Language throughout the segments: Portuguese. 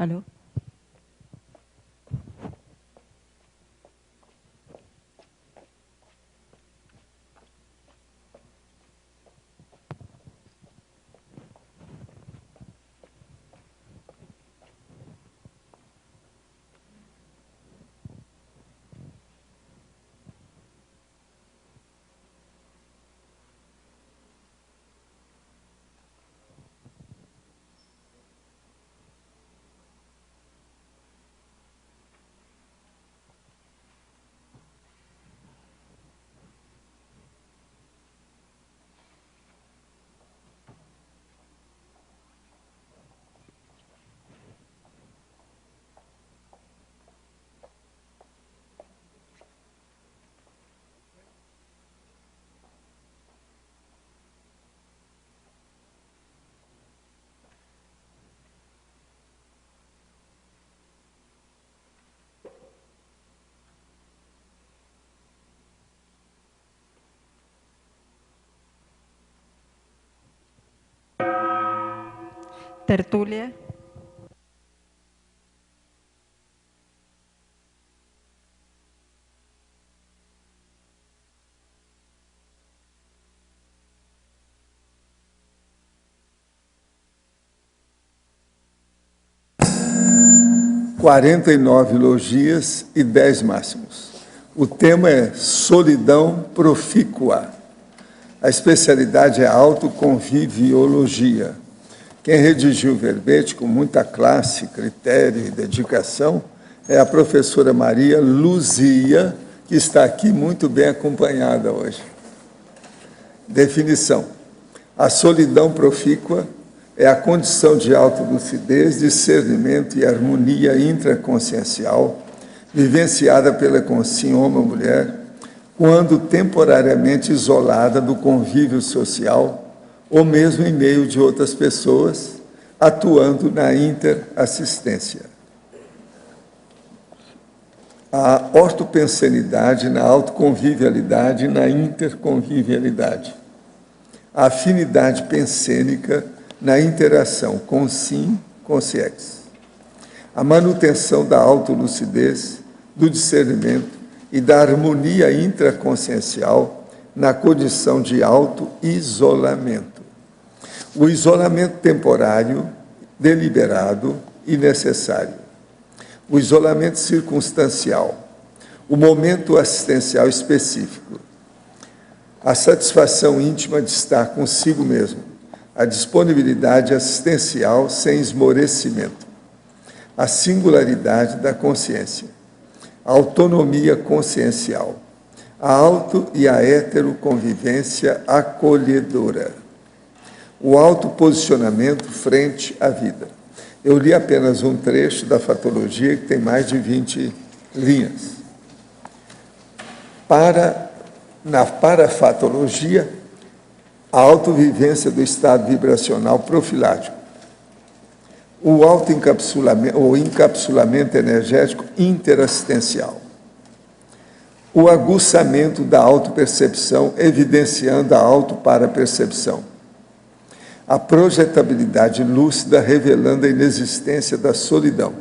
Alô? Tertúlia. (49 elogias e 10 máximos). O tema é solidão profícua. A especialidade é autoconviviologia. Quem redigiu o verbete com muita classe, critério e dedicação é a professora Maria Luzia, que está aqui muito bem acompanhada hoje. Definição. A solidão profícua é a condição de autolucidez, discernimento e harmonia intraconsciencial vivenciada pela consciência mulher quando temporariamente isolada do convívio social ou mesmo em meio de outras pessoas, atuando na interassistência. A ortopensenidade na autoconvivialidade e na interconvivialidade. A afinidade pensênica na interação com sim, com siex. A manutenção da autolucidez, do discernimento e da harmonia intraconsciencial na condição de auto-isolamento. O isolamento temporário, deliberado e necessário. O isolamento circunstancial. O momento assistencial específico. A satisfação íntima de estar consigo mesmo. A disponibilidade assistencial sem esmorecimento. A singularidade da consciência. A autonomia consciencial. A auto- e a heteroconvivência acolhedora. O autoposicionamento frente à vida. Eu li apenas um trecho da fatologia, que tem mais de 20 linhas. Na parafatologia, a autovivência do estado vibracional profilático. O autoencapsulamento, ou encapsulamento energético interassistencial. O aguçamento da autopercepção, evidenciando a autoparapercepção. A projetabilidade lúcida, revelando a inexistência da solidão.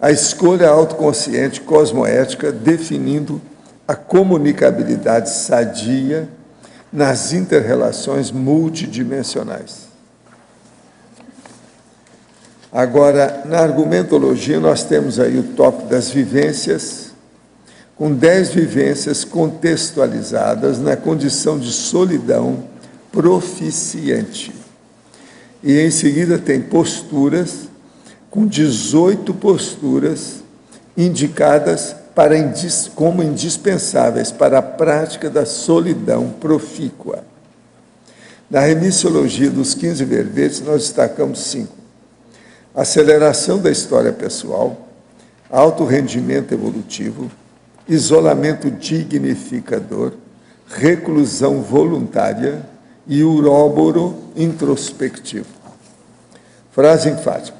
A escolha autoconsciente cosmoética, definindo a comunicabilidade sadia nas inter-relações multidimensionais. Agora, na argumentologia, nós temos aí o tópico das vivências, com 10 vivências contextualizadas na condição de solidão proficiente. E em seguida tem posturas, com 18 posturas indicadas como indispensáveis para a prática da solidão profícua. Na remissiologia dos 15 verbetes, nós destacamos 5. Aceleração da história pessoal, alto rendimento evolutivo, isolamento dignificador, reclusão voluntária e uróboro introspectivo. Frase enfática.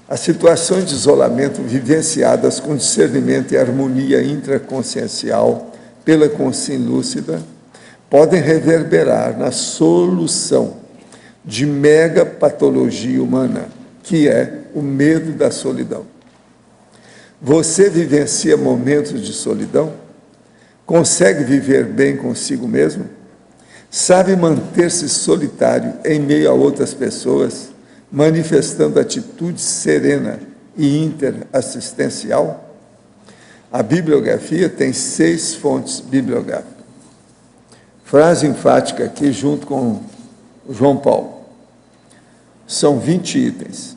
As situações de isolamento vivenciadas com discernimento e harmonia intraconsciencial pela consciência lúcida podem reverberar na solução de megapatologia humana, que é o medo da solidão. Você vivencia momentos de solidão? Consegue viver bem consigo mesmo? Sabe manter-se solitário em meio a outras pessoas, manifestando atitude serena e interassistencial? A bibliografia tem 6 fontes bibliográficas. Frase enfática aqui, junto com o João Paulo. São 20 itens.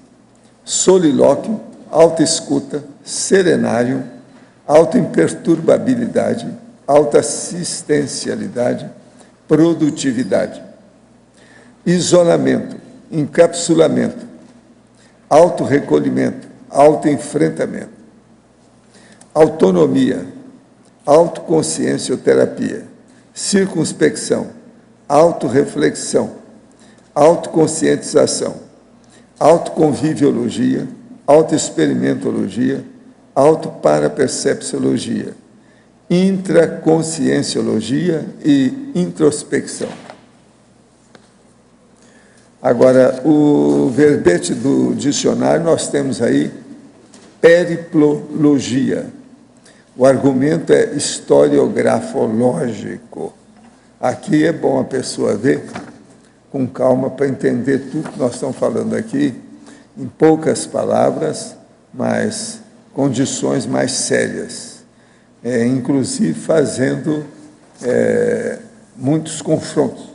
Solilóquio, autoescuta, serenário, autoimperturbabilidade, autoassistencialidade, produtividade. Isolamento, encapsulamento, autorrecolhimento, autoenfrentamento. Autonomia, autoconsciencioterapia, circunspecção, autorreflexão, autoconscientização, autoconviviologia, autoexperimentologia, autoparapercepciologia, intraconscienciologia e introspecção. Agora, o verbete do dicionário, nós temos aí periplologia. O argumento é historiografológico. Aqui é bom a pessoa ver com calma para entender tudo que nós estamos falando aqui, em poucas palavras, mas condições mais sérias, inclusive fazendo muitos confrontos.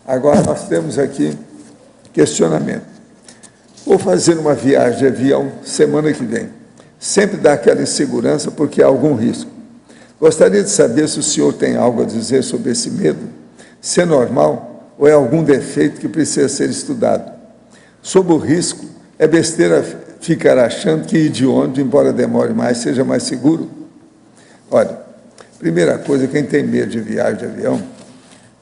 Agora nós temos aqui questionamento. Vou fazer uma viagem de avião semana que vem. Sempre dá aquela insegurança porque há algum risco. Gostaria de saber se o senhor tem algo a dizer sobre esse medo, se é normal ou é algum defeito que precisa ser estudado. Sobre o risco, é besteira ficar achando que ir de ônibus, embora demore mais, seja mais seguro? Olha, primeira coisa, quem tem medo de viagem de avião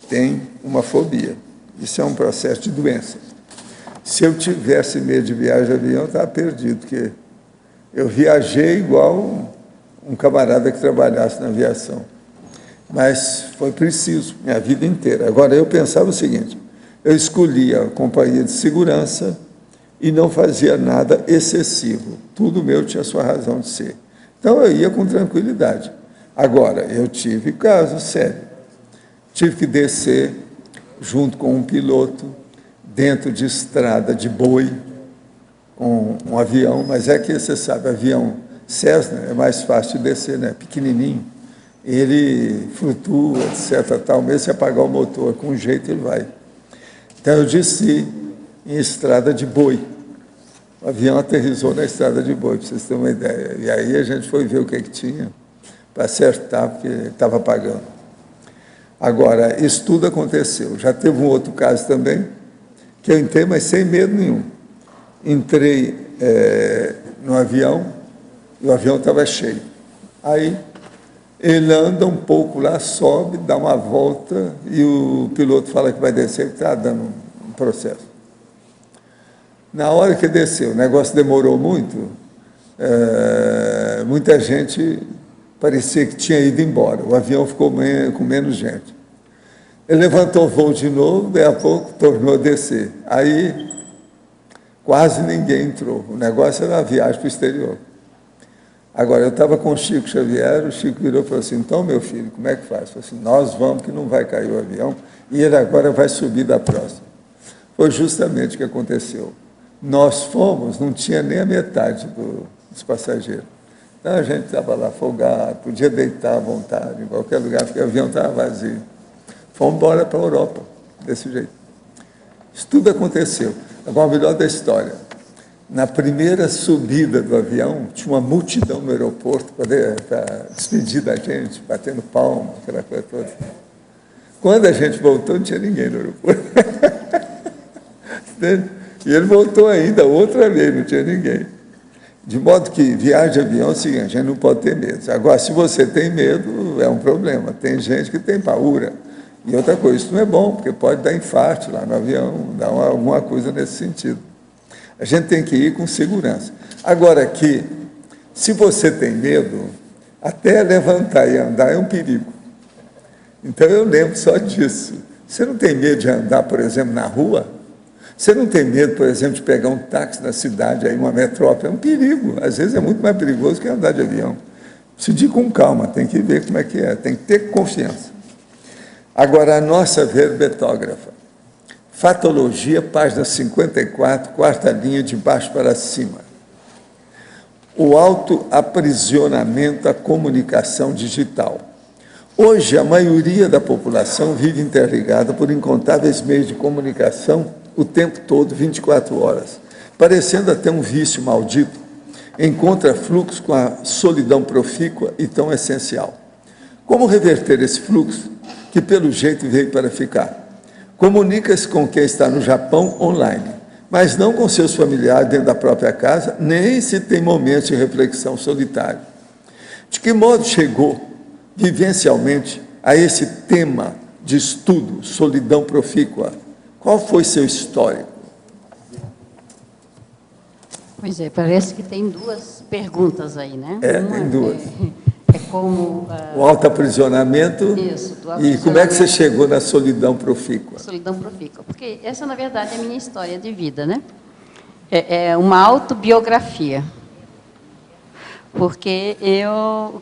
tem uma fobia. Isso é um processo de doença. Se eu tivesse medo de viagem de avião, eu estava perdido, porque eu viajei igual um camarada que trabalhasse na aviação. Mas foi preciso, minha vida inteira. Agora, eu pensava o seguinte, eu escolhia a companhia de segurança e não fazia nada excessivo. Tudo meu tinha sua razão de ser. Então, eu ia com tranquilidade. Agora, eu tive caso sério. Tive que descer junto com um piloto, dentro de estrada de boi, com um avião, mas é que você sabe, avião Cessna é mais fácil de descer, né? Pequenininho. Ele flutua, etc. Tal, mesmo se apagar o motor, com jeito ele vai. Então eu desci em estrada de boi. O avião aterrissou na estrada de boi, para vocês terem uma ideia. E aí a gente foi ver o que tinha, para acertar, porque estava apagando. Agora, isso tudo aconteceu. Já teve um outro caso também, que eu entrei, mas sem medo nenhum. Entrei no avião, e o avião estava cheio. Aí, ele anda um pouco lá, sobe, dá uma volta, e o piloto fala que vai descer, que está dando um processo. Na hora que desceu, o negócio demorou muito, muita gente parecia que tinha ido embora. O avião ficou com menos gente. Ele levantou o voo de novo, daí a pouco tornou a descer. Aí, quase ninguém entrou. O negócio era a viagem para o exterior. Agora, eu estava com o Chico Xavier, o Chico virou e falou assim, então, meu filho, como é que faz? Eu falei assim, nós vamos que não vai cair o avião, e ele agora vai subir da próxima. Foi justamente o que aconteceu. Nós fomos, não tinha nem a metade dos passageiros. Então, a gente estava lá folgado, podia deitar à vontade, em qualquer lugar, porque o avião estava vazio. Fomos embora para a Europa, desse jeito. Isso tudo aconteceu. Agora, o melhor da história. Na primeira subida do avião, tinha uma multidão no aeroporto para despedir da gente, batendo palmas, aquela coisa toda. Quando a gente voltou, não tinha ninguém no aeroporto. E ele voltou ainda, outra vez, não tinha ninguém. De modo que viagem de avião é o seguinte, a gente não pode ter medo. Agora, se você tem medo, é um problema. Tem gente que tem paura. E outra coisa, isso não é bom, porque pode dar infarto lá no avião, dar alguma coisa nesse sentido. A gente tem que ir com segurança. Agora aqui, se você tem medo, até levantar e andar é um perigo. Então eu lembro só disso. Você não tem medo de andar, por exemplo, na rua? Você não tem medo, por exemplo, de pegar um táxi na cidade, aí uma metrópole, é um perigo. Às vezes é muito mais perigoso que andar de avião. Precisa ir com calma, tem que ver como é que é, tem que ter confiança. Agora, a nossa verbetógrafa. Fatologia, página 54, quarta linha, de baixo para cima. O autoaprisionamento à comunicação digital. Hoje, a maioria da população vive interligada por incontáveis meios de comunicação o tempo todo, 24 horas, parecendo até um vício maldito, encontra fluxo com a solidão profícua e tão essencial. Como reverter esse fluxo, que pelo jeito veio para ficar? Comunica-se com quem está no Japão online, mas não com seus familiares dentro da própria casa, nem se tem momentos de reflexão solitária. De que modo chegou, vivencialmente, a esse tema de estudo, solidão profícua? Qual foi seu histórico? Pois é, parece que tem duas perguntas aí, né? Tem duas. É como... o autoaprisionamento. Isso, do E como é que você chegou na solidão profícua? Solidão profícua. Porque essa, na verdade, é a minha história de vida, né? É uma autobiografia. Porque eu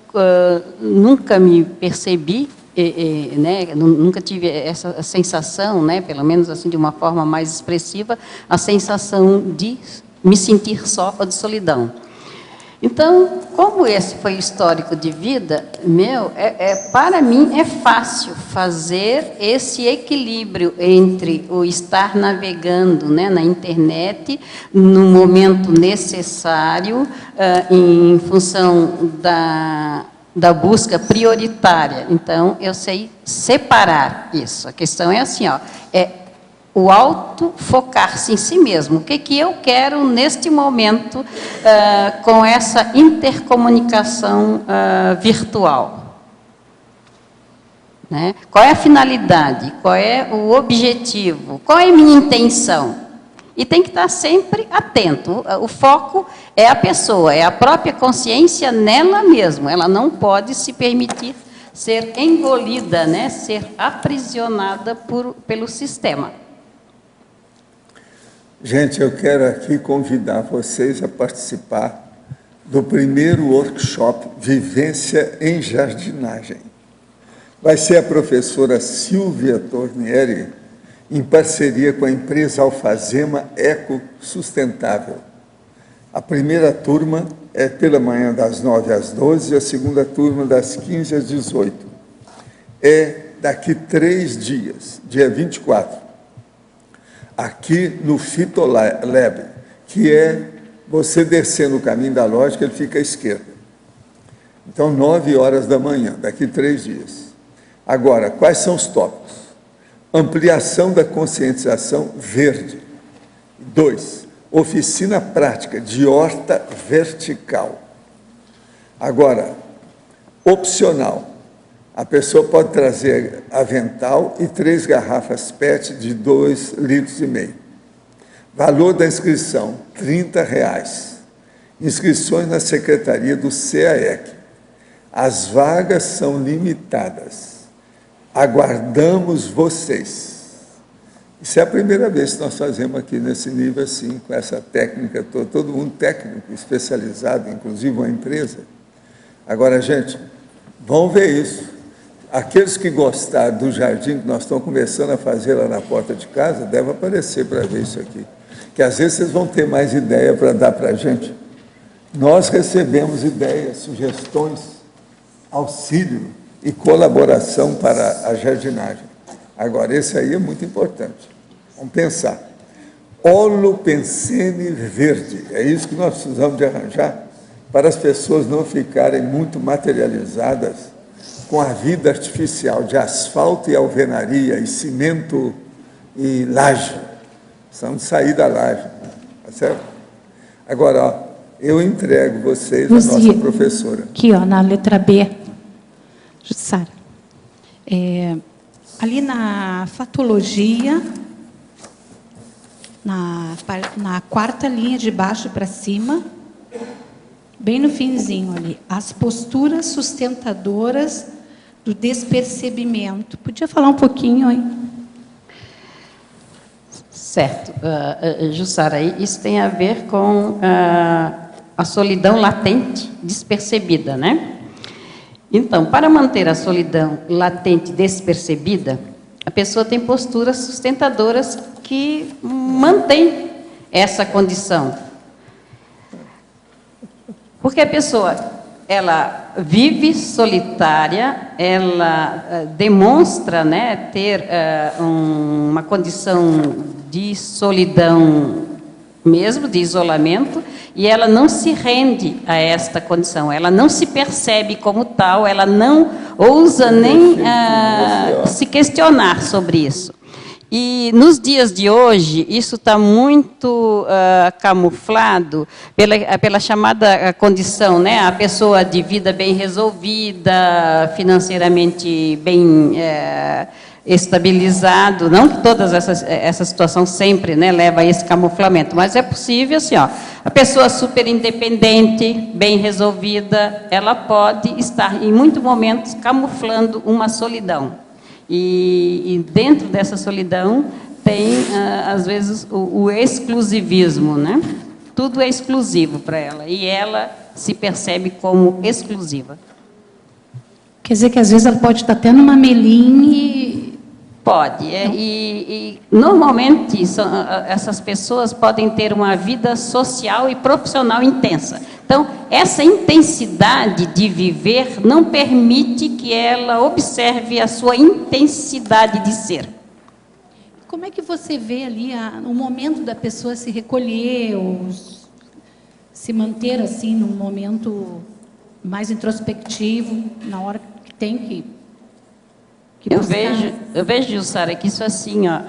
nunca me percebi, né, nunca tive essa sensação, né, pelo menos assim de uma forma mais expressiva, a sensação de me sentir só ou de solidão. Então, como esse foi o histórico de vida meu, para mim é fácil fazer esse equilíbrio entre o estar navegando, né, na internet, no momento necessário, em função da busca prioritária. Então, eu sei separar isso. A questão é assim, ó, o autofocar-se em si mesmo. O que eu quero neste momento com essa intercomunicação virtual? Né? Qual é a finalidade? Qual é o objetivo? Qual é a minha intenção? E tem que estar sempre atento. O foco é a pessoa, é a própria consciência nela mesma. Ela não pode se permitir ser engolida, né? Ser aprisionada pelo sistema. Gente, eu quero aqui convidar vocês a participar do primeiro workshop Vivência em Jardinagem. Vai ser a professora Silvia Tornieri, em parceria com a empresa Alfazema Eco Sustentável. A primeira turma é pela manhã das 9 às 12 e a segunda turma das 15 às 18. É daqui 3 dias, dia 24. Aqui no Fitolab, que é você descer no caminho da lógica, ele fica à esquerda. Então, 9 horas da manhã, daqui 3 dias. Agora, quais são os tópicos? Ampliação da conscientização verde. 2, oficina prática de horta vertical. Agora, opcional. A pessoa pode trazer avental e 3 garrafas PET de 2,5 litros. Valor da inscrição, R$30. Inscrições na secretaria do CAEC. As vagas são limitadas. Aguardamos vocês. Isso é a primeira vez que nós fazemos aqui nesse nível assim, com essa técnica toda, todo mundo técnico, especializado, inclusive uma empresa. Agora, gente, vão ver isso. Aqueles que gostaram do jardim que nós estamos começando a fazer lá na porta de casa, devem aparecer para ver isso aqui. Que às vezes vocês vão ter mais ideia para dar para a gente. Nós recebemos ideias, sugestões, auxílio e colaboração para a jardinagem. Agora, esse aí é muito importante. Vamos pensar. Holopensene verde. É isso que nós precisamos de arranjar para as pessoas não ficarem muito materializadas com a vida artificial de asfalto e alvenaria, e cimento e laje. Precisamos sair da laje, tá certo? Agora, ó, eu entrego vocês a nossa professora. Aqui, ó, na letra B. Jussara. Ali na fatologia, na 4ª linha de baixo para cima, bem no finzinho ali, as posturas sustentadoras do despercebimento. Podia falar um pouquinho, hein? Certo. Jussara, isso tem a ver com a solidão latente despercebida, né? Então, para manter a solidão latente despercebida, a pessoa tem posturas sustentadoras que mantêm essa condição. Porque a pessoa, ela vive solitária, ela demonstra, né, ter uma condição de solidão mesmo, de isolamento, e ela não se rende a esta condição, ela não se percebe como tal, ela não ousa nem se questionar sobre isso. E nos dias de hoje, isso está muito camuflado pela chamada condição, né? A pessoa de vida bem resolvida, financeiramente bem estabilizado, não que todas essa situação sempre, né, leva a esse camuflamento, mas é possível, assim, ó, a pessoa super independente, bem resolvida, ela pode estar, em muitos momentos, camuflando uma solidão. E dentro dessa solidão tem, às vezes, o exclusivismo, né? Tudo é exclusivo para ela, e ela se percebe como exclusiva. Quer dizer que, às vezes, ela pode estar até numa melinha. Pode, e normalmente essas pessoas podem ter uma vida social e profissional intensa. Então, essa intensidade de viver não permite que ela observe a sua intensidade de ser. Como é que você vê ali o momento da pessoa se recolher, ou se manter assim num momento mais introspectivo, na hora que tem que eu vejo, Jussara, que isso assim, ó,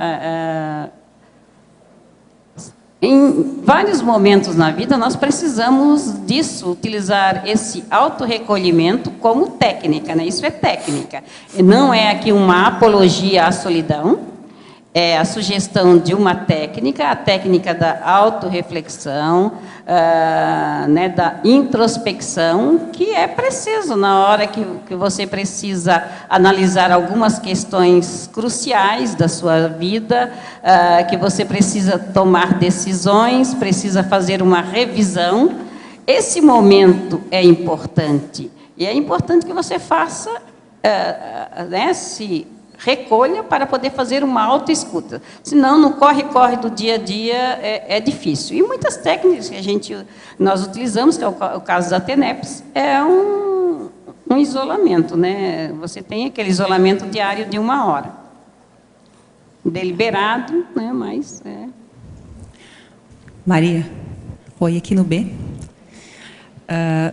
em vários momentos na vida nós precisamos disso, utilizar esse autorrecolhimento como técnica, né? Isso é técnica. Não é aqui uma apologia à solidão, é a sugestão de uma técnica, a técnica da autorreflexão, né, da introspecção, que é preciso na hora que você precisa analisar algumas questões cruciais da sua vida, que você precisa tomar decisões, precisa fazer uma revisão. Esse momento é importante, e é importante que você faça, né, se recolha para poder fazer uma autoescuta. Senão, no corre-corre do dia a dia, é difícil. E muitas técnicas que nós utilizamos, que é o caso da TENEPS, é um isolamento, né? Você tem aquele isolamento diário de 1 hora. Deliberado, né? Mas... Maria, oi, aqui no B.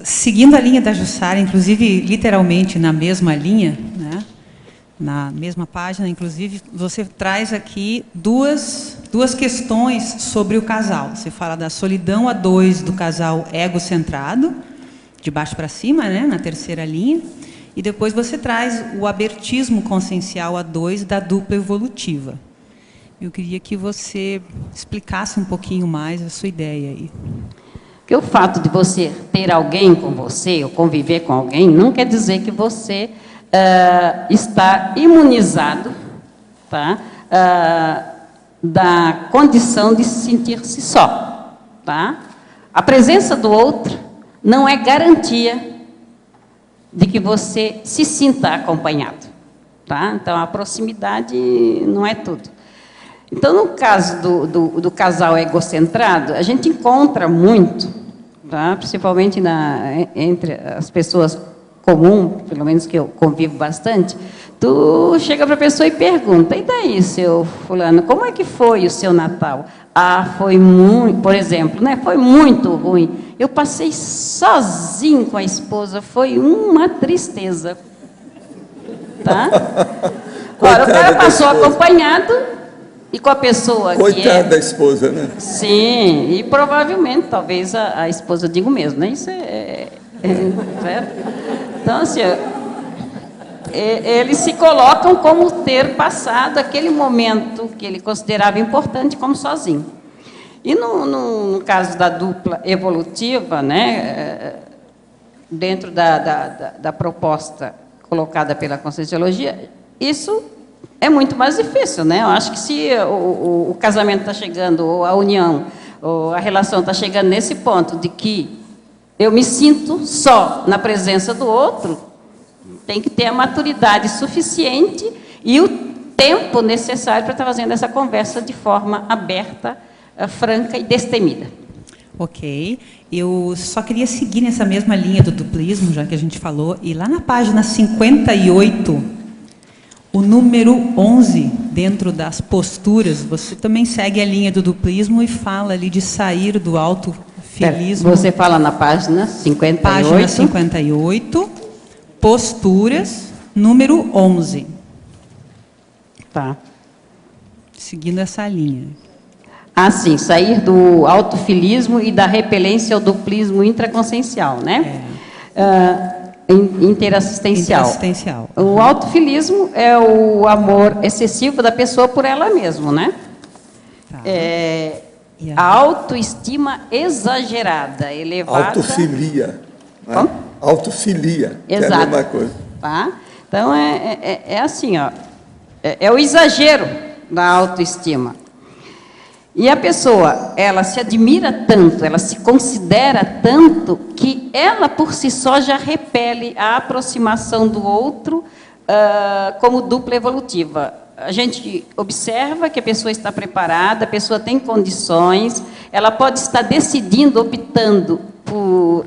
Seguindo a linha da Jussara, inclusive, literalmente, na mesma linha, né? Na mesma página, inclusive, você traz aqui duas questões sobre o casal. Você fala da solidão a 2 do casal egocentrado, de baixo para cima, né, na terceira linha, e depois você traz o abertismo consciencial a 2 da dupla evolutiva. Eu queria que você explicasse um pouquinho mais a sua ideia aí. Porque o fato de você ter alguém com você, ou conviver com alguém, não quer dizer que você... está imunizado, tá? Da condição de sentir-se só. Tá? A presença do outro não é garantia de que você se sinta acompanhado. Tá? Então, a proximidade não é tudo. Então, no caso do casal egocentrado, a gente encontra muito, tá? Principalmente entre as pessoas comum, pelo menos que eu convivo bastante, tu chega para a pessoa e pergunta, e daí, seu fulano, como é que foi o seu Natal? Ah, foi muito, por exemplo, né, foi muito ruim. Eu passei sozinho com a esposa, foi uma tristeza. Tá? Ora, o cara passou acompanhado e com a pessoa Coitada da esposa, né? Sim, e provavelmente, talvez a esposa diga o mesmo, né? Isso certo? Então, assim, eles se colocam como ter passado aquele momento que ele considerava importante como sozinho. E no caso da dupla evolutiva, né, dentro da proposta colocada pela Conscienciologia, isso é muito mais difícil, né? Eu acho que se o casamento está chegando, ou a união, ou a relação está chegando nesse ponto de que eu me sinto só na presença do outro, tem que ter a maturidade suficiente e o tempo necessário para estar fazendo essa conversa de forma aberta, franca e destemida. Ok. Eu só queria seguir nessa mesma linha do duplismo, já que a gente falou, e lá na página 58, o número 11, dentro das posturas, você também segue a linha do duplismo e fala ali de sair do autofilismo. Você fala na página 58. Página 58, posturas, número 11. Tá. Seguindo essa linha. Ah, sim, sair do autofilismo e da repelência ao duplismo intraconsciencial, né? Interassistencial. Interassistencial. O autofilismo é o amor excessivo da pessoa por ela mesma, né? Tá. A autoestima exagerada, elevada. Autofilia. Né? Como? Autofilia, Exato. que é a mesma coisa. Tá? Então, é assim, ó, é o exagero da autoestima. E a pessoa, ela se admira tanto, ela se considera tanto, que ela por si só já repele a aproximação do outro como dupla evolutiva. A gente observa que a pessoa está preparada, a pessoa tem condições, ela pode estar decidindo, optando por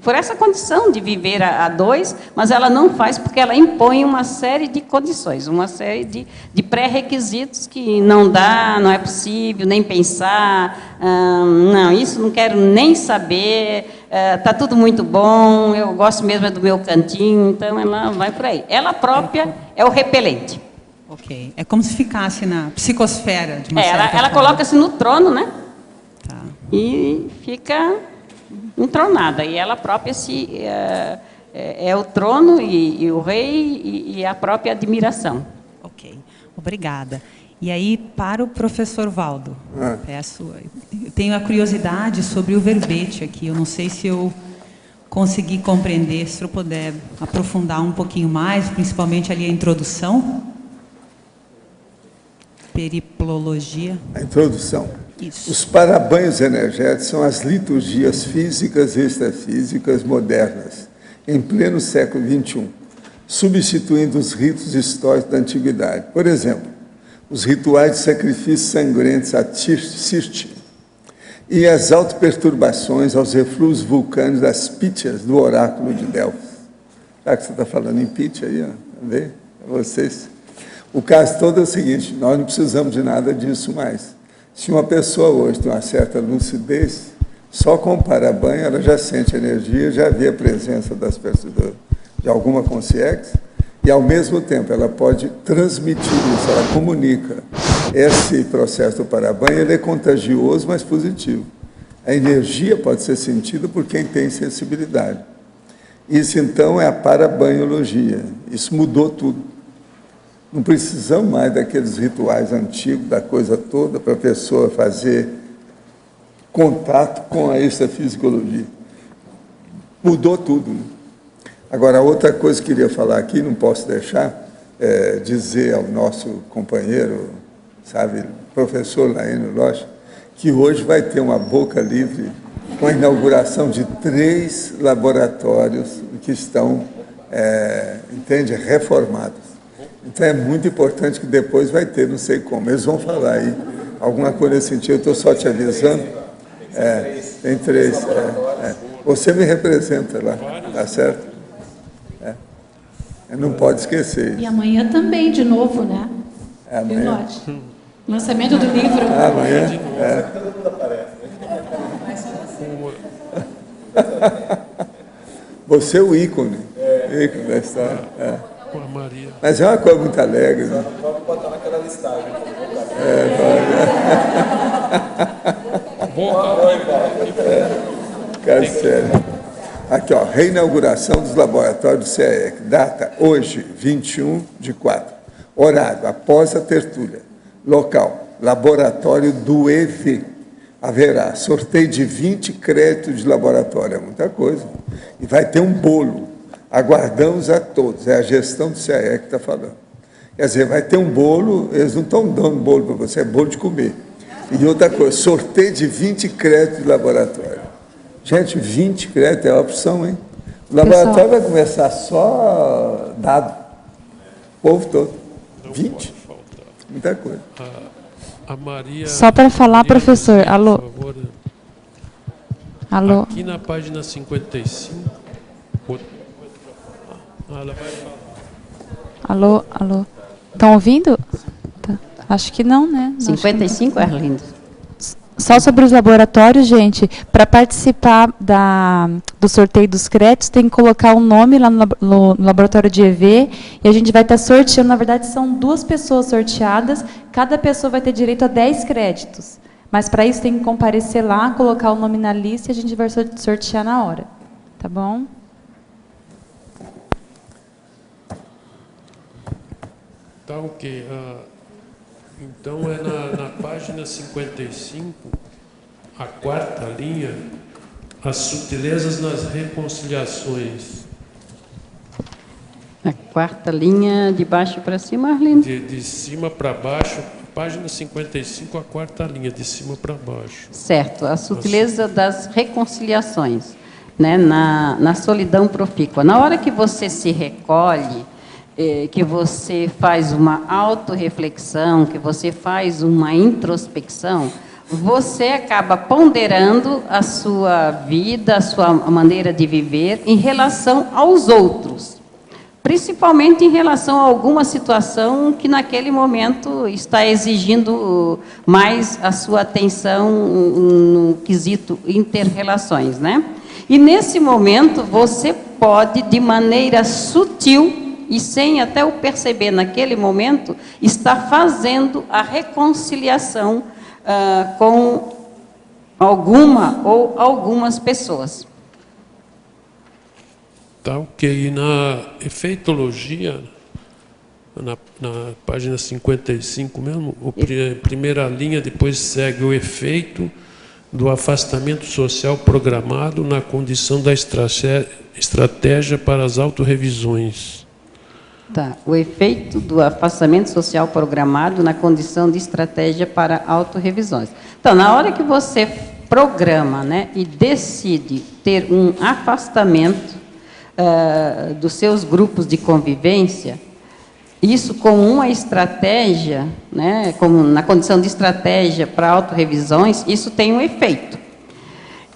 por essa condição de viver a dois, mas ela não faz porque ela impõe uma série de condições, uma série de pré-requisitos que não dá, não é possível nem pensar, não, isso não quero nem saber, está tudo muito bom, eu gosto mesmo do meu cantinho, então ela vai por aí. Ela própria é o repelente. Ok. É como se ficasse na psicosfera, de uma certa Ela forma. coloca-se no trono, né? Tá. E fica entronada, e ela própria é o trono e o rei e a própria admiração. Ok, obrigada. E aí, para o professor Valdo, eu tenho a curiosidade sobre o verbete aqui, eu não sei se eu consegui compreender, se eu puder aprofundar um pouquinho mais, principalmente ali a introdução, periplologia. A introdução. Isso. Os parabanhos energéticos são as liturgias físicas e extrafísicas modernas, em pleno século XXI, substituindo os ritos históricos da antiguidade. Por exemplo, os rituais de sacrifícios sangrentos a Sirte e as autoperturbações aos refluxos vulcânicos das Pítias do oráculo de Delfos. Já que você está falando em Pítia aí, vê? Vocês. O caso todo é o seguinte, nós não precisamos de nada disso mais. Se uma pessoa hoje tem uma certa lucidez, só com o parabanho ela já sente energia, já vê a presença das pessoas, de alguma consciência, e ao mesmo tempo ela pode transmitir isso, ela comunica. Esse processo do parabanho ele é contagioso, mas positivo. A energia pode ser sentida por quem tem sensibilidade. Isso então é a parabanhologia, isso mudou tudo. Não precisamos mais daqueles rituais antigos, da coisa toda, para a pessoa fazer contato com a extrafisicologia. Mudou tudo. Né? Agora, outra coisa que eu queria falar aqui, não posso deixar, dizer ao nosso companheiro, sabe, professor Laínio Rocha, que hoje vai ter uma boca livre com a inauguração de 3 laboratórios que estão, reformados. Então, é muito importante que depois vai ter, não sei como, eles vão falar aí, alguma coisa nesse sentido, eu estou só te avisando. Tem 3. Você me representa lá, tá certo? Não pode esquecer isso. E amanhã também, de novo, né? Amanhã. Lançamento do livro. Amanhã? Você é o ícone. Ícone da história. Mas é uma coisa muito alegre. Né? Pode botar naquela listagem. Cara, sério. Aqui, ó, reinauguração dos laboratórios do CEEC. Data, hoje, 21/4. Horário, após a tertúlia. Local, laboratório do EV. Haverá sorteio de 20 créditos de laboratório. É muita coisa. E vai ter um bolo. Aguardamos a todos. É a gestão do CAE que está falando. Quer dizer, vai ter um bolo, eles não estão dando bolo para você, é bolo de comer. E outra coisa, sorteio de 20 créditos de laboratório. Gente, 20 créditos é a opção, hein? O laboratório vai começar só dado. O povo todo. 20? Muita coisa. A Maria... Só para falar, Maria professor, Luzia, alô? por favor. Alô? Aqui na página 55... ela vai falar. Alô, alô? Estão ouvindo? Tá. Acho que não, né? Acho que não. 55, Arlindo? Só sobre os laboratórios, gente, para participar do sorteio dos créditos, tem que colocar o nome lá no laboratório de EV, e a gente vai estar sorteando, na verdade, são 2 pessoas sorteadas, cada pessoa vai ter direito a 10 créditos. Mas, para isso, tem que comparecer lá, colocar o nome na lista, e a gente vai sortear na hora. Tá bom? Tá ok. Então, é na página 55, a 4ª linha, as sutilezas nas reconciliações. A 4ª linha, de baixo para cima, Arlindo? De cima para baixo, página 55, a 4ª linha, de cima para baixo. Certo, a sutileza das reconciliações, né, na solidão profícua. Na hora que você se recolhe, que você faz uma autorreflexão, que você faz uma introspecção, você acaba ponderando a sua vida, a sua maneira de viver em relação aos outros, principalmente em relação a alguma situação que naquele momento está exigindo mais a sua atenção no quesito inter-relações, né? E nesse momento você pode, de maneira sutil, e sem até o perceber naquele momento, está fazendo a reconciliação com alguma ou algumas pessoas. Tá ok. E na efeitologia, na página 55 mesmo, primeira linha, depois segue o efeito do afastamento social programado na condição da estratégia para as autorrevisões. Tá. O efeito do afastamento social programado na condição de estratégia para autorrevisões. Então, na hora que você programa, né, e decide ter um afastamento dos seus grupos de convivência, isso como uma estratégia, né, como na condição de estratégia para autorrevisões, isso tem um efeito.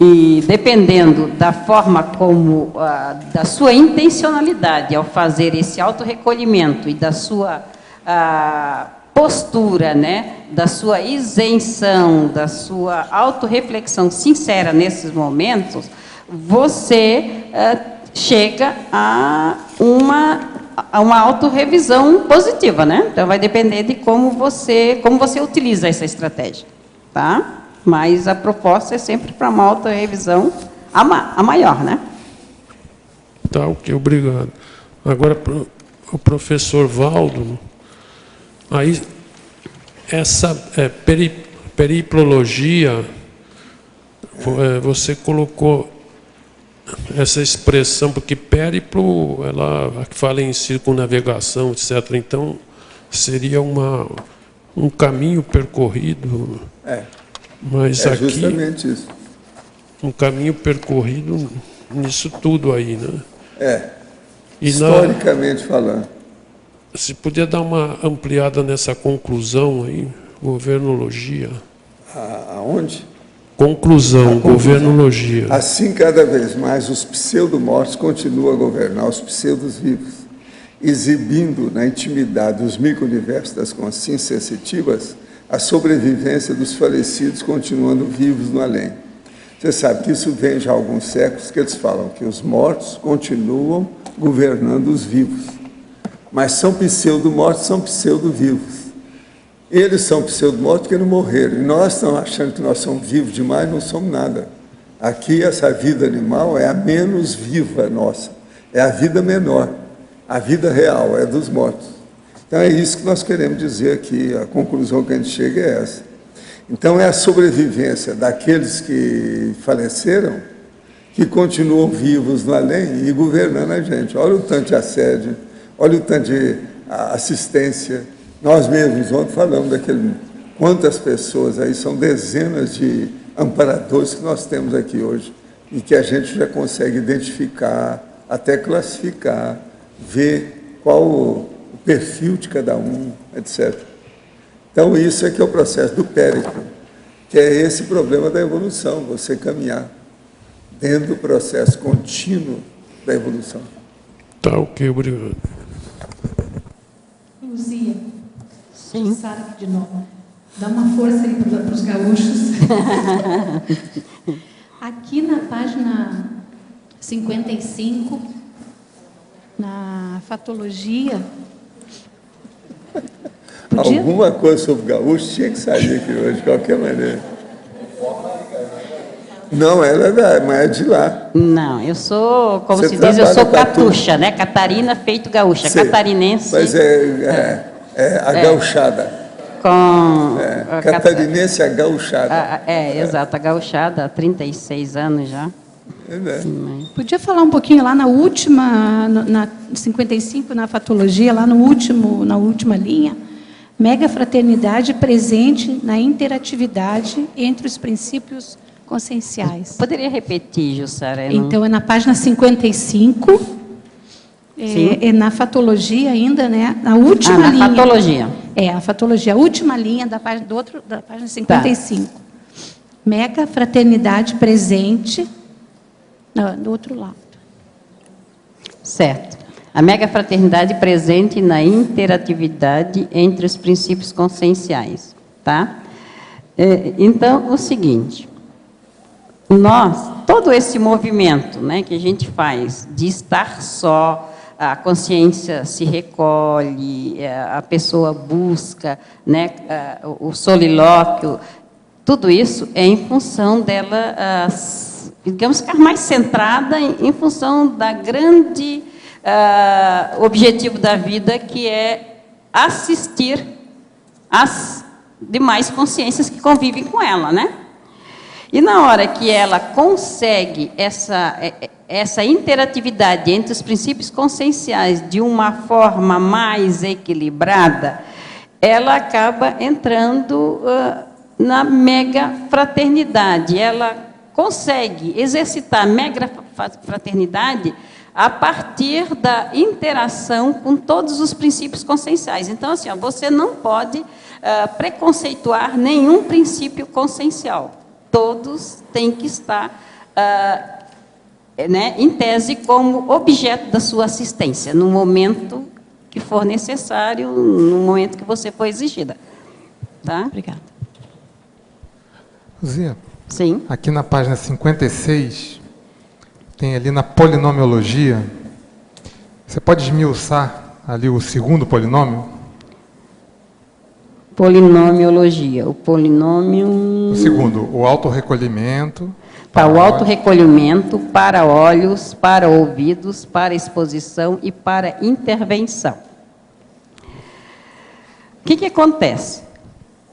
E dependendo da forma como, da sua intencionalidade ao fazer esse autorrecolhimento e da sua postura, né, da sua isenção, da sua autorreflexão sincera nesses momentos, você chega a uma autorrevisão positiva, né? Então, vai depender de como você utiliza essa estratégia, tá? Mas a proposta é sempre para uma autorrevisão a maior, né? Tá, ok, obrigado. Agora, o professor Valdo, aí, essa periplologia, você colocou essa expressão, porque périplo, ela fala em circunnavegação, etc. Então, seria um caminho percorrido. Mas aqui, justamente isso. Um caminho percorrido nisso tudo aí, né? Historicamente falando. Se podia dar uma ampliada nessa conclusão aí, governologia. Aonde? Conclusão, governologia. Assim, cada vez mais, os pseudo-mortos continuam a governar os pseudos-vivos, exibindo na intimidade dos micro-universos das consciências sensitivas a sobrevivência dos falecidos continuando vivos no além. Você sabe que isso vem já há alguns séculos, que eles falam que os mortos continuam governando os vivos. Mas são pseudo-mortos, são pseudo-vivos. Eles são pseudo-mortos porque não morreram. E nós estamos achando que nós somos vivos demais, não somos nada. Aqui, essa vida animal é a menos viva nossa. É a vida menor. A vida real é dos mortos. Então, é isso que nós queremos dizer aqui, a conclusão que a gente chega é essa. Então, é a sobrevivência daqueles que faleceram que continuam vivos no além e governando a gente. Olha o tanto de assédio, olha o tanto de assistência. Nós mesmos ontem falamos daquele... Quantas pessoas aí, são dezenas de amparadores que nós temos aqui hoje, e que a gente já consegue identificar, até classificar, ver qual o perfil de cada um, etc. Então, isso é que é o processo do périclo, que é esse problema da evolução, você caminhar dentro do processo contínuo da evolução. Tá, ok, obrigado. Luzia, Sim. Sara aqui de novo. Dá uma força aí para os gaúchos. Aqui na página 55, na fatologia... Podia? Alguma coisa sobre gaúcho tinha que sair aqui hoje, de qualquer maneira. Não, ela mas é de lá. Não, eu sou, como Você se diz, eu sou trabalha com a catuxa, né? Catarina feito gaúcha, Sei, catarinense. Mas é a gauchada. Com... Catarinense a gauchada. Exato, a gauchada, há 36 anos já. Podia falar um pouquinho lá na última, na 55, na fatologia, lá no último, na última linha, mega fraternidade presente na interatividade entre os princípios conscienciais. Poderia repetir, Jussara? Então, é na página 55, é na fatologia ainda, né? Na última na linha. fatologia. A fatologia, a última linha da página, da página 55. Tá. Mega fraternidade presente do outro lado. Certo. A mega fraternidade presente na interatividade entre os princípios conscienciais. Tá? Então, o seguinte... todo esse movimento, né, que a gente faz de estar só, a consciência se recolhe, a pessoa busca, né, o solilóquio, tudo isso é em função dela, digamos, ficar mais centrada em função da grande objetivo da vida, que é assistir às demais consciências que convivem com ela, né? E na hora que ela consegue essa interatividade entre os princípios conscienciais de uma forma mais equilibrada, ela acaba entrando na mega fraternidade. Ela consegue exercitar a mega fraternidade a partir da interação com todos os princípios conscienciais. Então, assim, você não pode preconceituar nenhum princípio consciencial. Todos têm que estar, né, em tese, como objeto da sua assistência, no momento que for necessário, no momento que você for exigida. Tá? Obrigada. Zia, Sim. aqui na página 56, tem ali na polinomiologia, você pode esmiuçar ali o segundo polinômio? Polinomiologia. O polinômio... O segundo, o autorrecolhimento. Tá, o autorrecolhimento para olhos, para ouvidos, para exposição e para intervenção. O que acontece?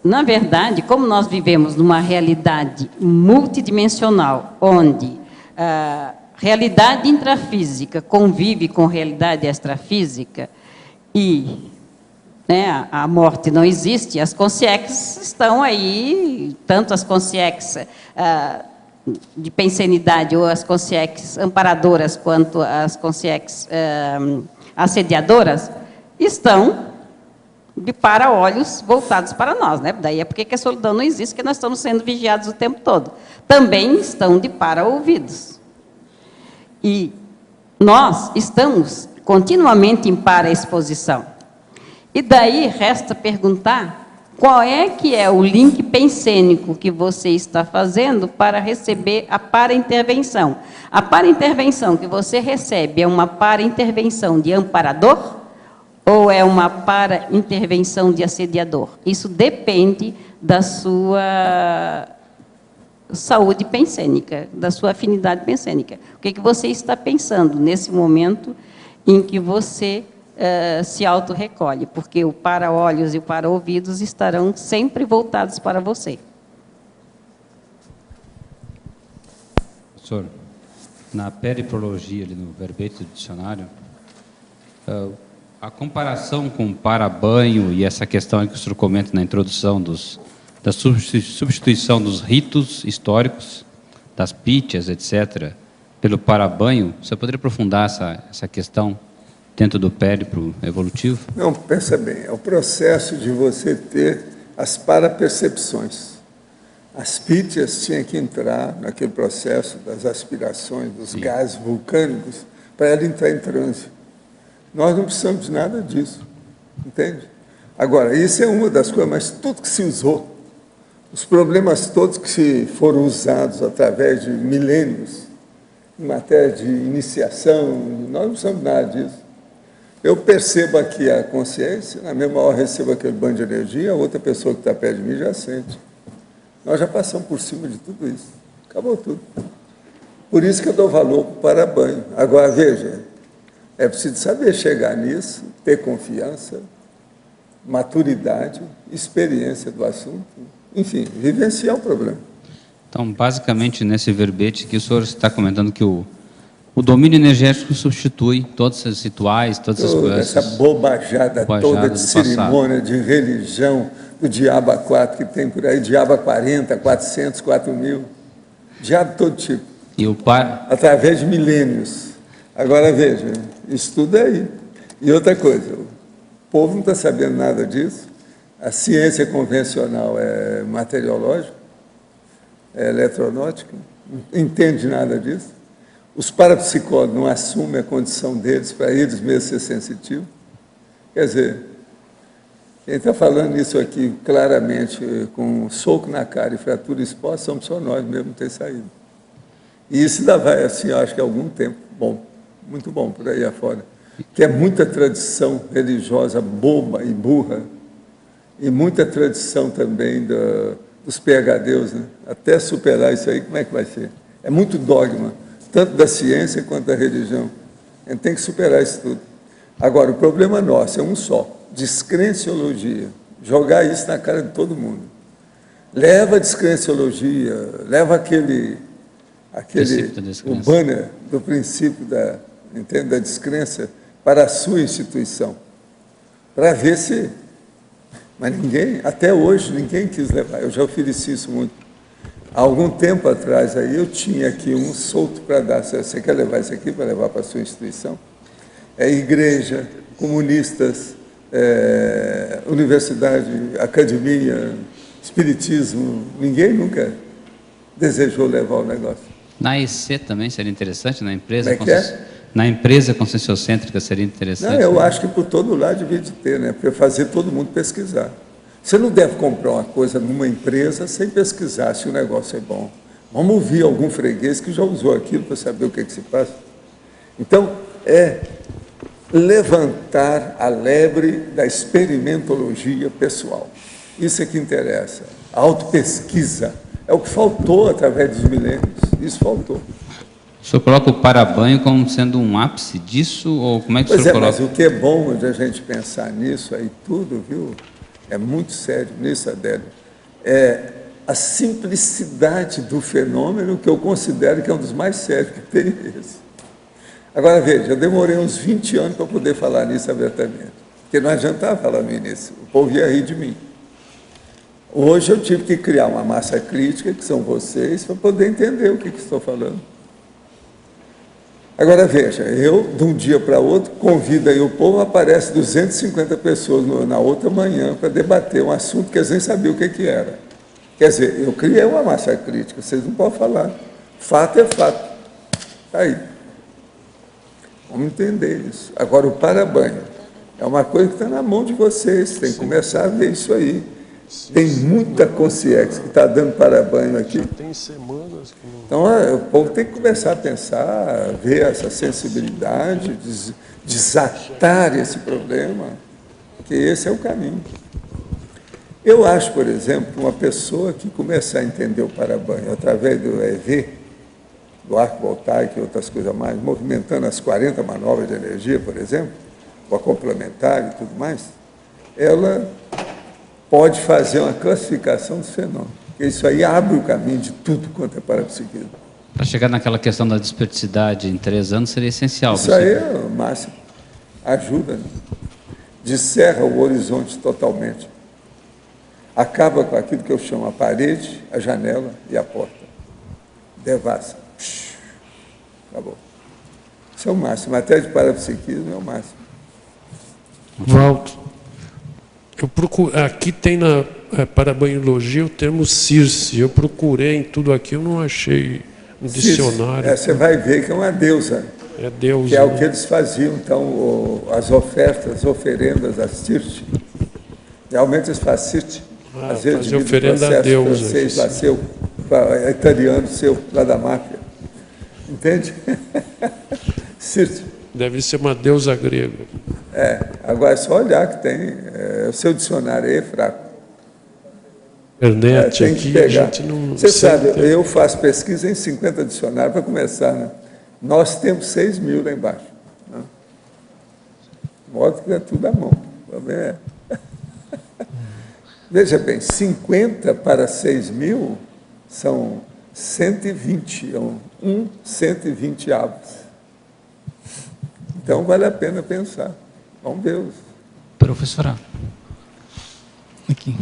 Na verdade, como nós vivemos numa realidade multidimensional, onde a realidade intrafísica convive com realidade extrafísica e... né, a morte não existe, as consciências estão aí, tanto as consciências de pensenidade ou as consciências amparadoras, quanto as consciências assediadoras, estão de para-olhos voltados para nós. Né? Daí é porque a solidão não existe, porque nós estamos sendo vigiados o tempo todo. Também estão de para-ouvidos. E nós estamos continuamente em para-exposição. E daí resta perguntar qual é que é o link pensênico que você está fazendo para receber a para-intervenção. A para-intervenção que você recebe é uma para-intervenção de amparador ou é uma para-intervenção de assediador? Isso depende da sua saúde pensênica, da sua afinidade pensênica. O que você está pensando nesse momento em que você... se autorrecolhe, porque o para-olhos e o para-ouvidos estarão sempre voltados para você. Professor, na periprologia, ali no verbete do dicionário, a comparação com o para-banho e essa questão que o senhor comenta na introdução da substituição dos ritos históricos, das pítias, etc., pelo para-banho, você poderia aprofundar essa questão dentro do périplo evolutivo? Não, pensa bem, é o processo de você ter as parapercepções. As pítias tinham que entrar naquele processo das aspirações, dos gases vulcânicos, para ela entrar em transe. Nós não precisamos de nada disso, entende? Agora, isso é uma das coisas, mas tudo que se usou, os problemas todos que foram usados através de milênios, em matéria de iniciação, nós não precisamos de nada disso. Eu percebo aqui a consciência, na mesma hora recebo aquele banho de energia, a outra pessoa que está perto de mim já sente. Nós já passamos por cima de tudo isso. Acabou tudo. Por isso que eu dou valor para o para-banho. Agora, veja, é preciso saber chegar nisso, ter confiança, maturidade, experiência do assunto, enfim, vivenciar o problema. Então, basicamente, nesse verbete que o senhor está comentando que o domínio energético substitui todos esses rituais, todas essas coisas. Essa bobajada toda de cerimônia, de religião, do diabo a 4 que tem por aí, diabo a 40, 400, 4.000, diabo de todo tipo. E o através de milênios. Agora, veja, isso tudo é aí. E outra coisa, o povo não está sabendo nada disso, a ciência convencional é materiológica, é eletronáutica, não entende nada disso. Os parapsicólogos não assumem a condição deles para eles mesmos ser sensitivos. Quer dizer, quem está falando isso aqui claramente, com um soco na cara e fratura exposta, somos só nós mesmo ter saído. E isso ainda vai, assim, eu acho que há algum tempo, bom, muito bom por aí afora. Que é muita tradição religiosa boba e burra, e muita tradição também dos PHDs, né? Até superar isso aí, como é que vai ser? É muito dogma, tanto da ciência quanto da religião. A gente tem que superar isso tudo. Agora, o problema nosso é um só, descrenciologia. Jogar isso na cara de todo mundo. Leva a descrenciologia, leva o banner do princípio da descrença para a sua instituição, para ver se... Mas ninguém, até hoje, ninguém quis levar. Eu já ofereci isso muito. Há algum tempo atrás, aí, eu tinha aqui um solto para dar. Você quer levar isso aqui para levar para a sua instituição? É igreja, comunistas, universidade, academia, espiritismo. Ninguém nunca desejou levar o negócio. Na EC também seria interessante, na empresa... Como é que é? Na empresa conscienciocêntrica seria interessante? Não, eu acho que por todo lado devia de ter, né? Para fazer todo mundo pesquisar. Você não deve comprar uma coisa numa empresa sem pesquisar se o negócio é bom. Vamos ouvir algum freguês que já usou aquilo para saber o que se passa. Então, é levantar a lebre da experimentologia pessoal. Isso é que interessa. A autopesquisa é o que faltou através dos milênios. Isso faltou. O senhor coloca o para-banho como sendo um ápice disso? Ou como é que o senhor coloca? Mas o que é bom de a gente pensar nisso aí tudo, viu? É muito sério nisso, Adélio. É a simplicidade do fenômeno que eu considero que é um dos mais sérios que tem esse. Agora, veja, eu demorei uns 20 anos para poder falar nisso abertamente, porque não adiantava falar no início, o povo ia rir de mim. Hoje eu tive que criar uma massa crítica, que são vocês, para poder entender o que estou falando. Agora, veja, eu, de um dia para outro, convido aí o povo, aparece 250 pessoas na outra manhã para debater um assunto que eles nem sabiam o que era. Quer dizer, eu criei uma massa crítica, vocês não podem falar. Fato é fato. Está aí. Vamos entender isso. Agora, o para-banho é uma coisa que está na mão de vocês, tem que começar a ver isso aí. Tem muita consciência que está dando para-banho aqui. Tem semanas que não... Então, o povo tem que começar a pensar, ver essa sensibilidade, desatar esse problema, que esse é o caminho. Eu acho, por exemplo, que uma pessoa que começar a entender o para-banho através do EV, do arco voltaico e outras coisas mais, movimentando as 40 manobras de energia, por exemplo, ou a complementar e tudo mais, ela pode fazer uma classificação dos fenômenos. Porque isso aí abre o caminho de tudo quanto é parapsiquismo. Para chegar naquela questão da desperticidade em 3 anos seria essencial. Isso aí, Márcio, ajuda, né? Descerra o horizonte totalmente. Acaba com aquilo que eu chamo a parede, a janela e a porta. Devassa. Acabou. Isso é o máximo. Até de parapsiquismo é o máximo. Walter, eu procuro, aqui tem na parabanhologia o termo Circe. Eu procurei em tudo aqui, eu não achei um dicionário. Você vai ver que é uma deusa. É Deus. Que é o que eles faziam, então, as ofertas, oferendas a Circe. Realmente eles fazem Circe. Às vezes, fazer oferenda a Deus. Francês, lá seu, italiano seu, lá da máfia. Entende? Circe. Deve ser uma deusa grega. Agora é só olhar que tem. O seu dicionário aí é fraco. Internet tem que aqui, pegar. a gente não... Você sabe, eu faço pesquisa em 50 dicionários para começar, né? Nós temos 6.000 lá embaixo. Né? De modo que é tudo à mão. Veja bem, 50 para 6.000 são 120, 120 avos. Então, vale a pena pensar. Vamos ver. Professora, aqui.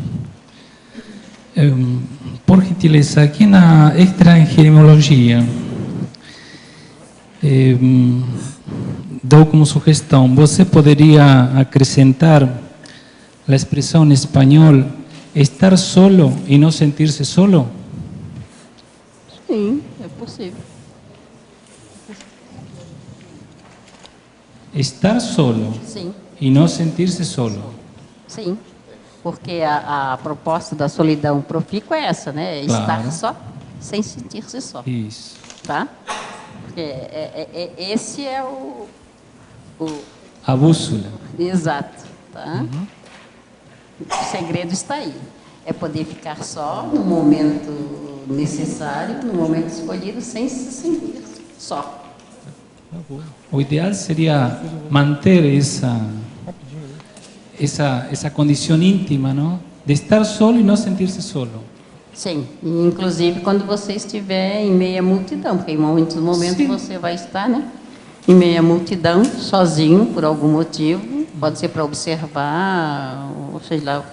Por gentileza, aqui na extra-engerimologia, dou como sugestão, você poderia acrescentar a expressão em espanhol, estar solo e não sentir-se solo? Sim, é possível. Estar solo Sim, e não sentir-se solo. sim. Porque a proposta da solidão profícua é essa, né? É Claro. estar só, sem sentir-se só. Isso. Tá? Porque esse é o A bússola. exato, tá? O segredo está aí. É poder ficar só no momento necessário, no momento escolhido, sem se sentir só. O ideal seria manter essa condição íntima, não? De estar solo e não sentir-se solo. Sim, e inclusive quando você estiver em meia multidão, porque em muitos momentos Sim. você vai estar, né? Em meia multidão, sozinho, por algum motivo, pode ser para observar, ou seja lá,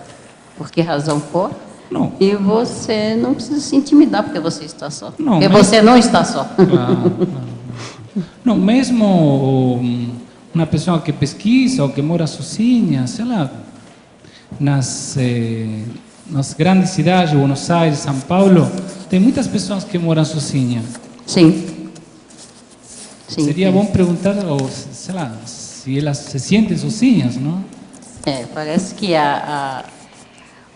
por que razão for. Não. E você não precisa se intimidar porque você está só. Não, porque mas- você não está só. Não, mesmo uma pessoa que pesquisa ou que mora sozinha, sei lá, nas grandes cidades, Buenos Aires, São Paulo, tem muitas pessoas que moram sozinhas. Sim. Sim. Seria sim. bom perguntar, ou, sei lá, se elas se sentem sozinhas, não? Parece que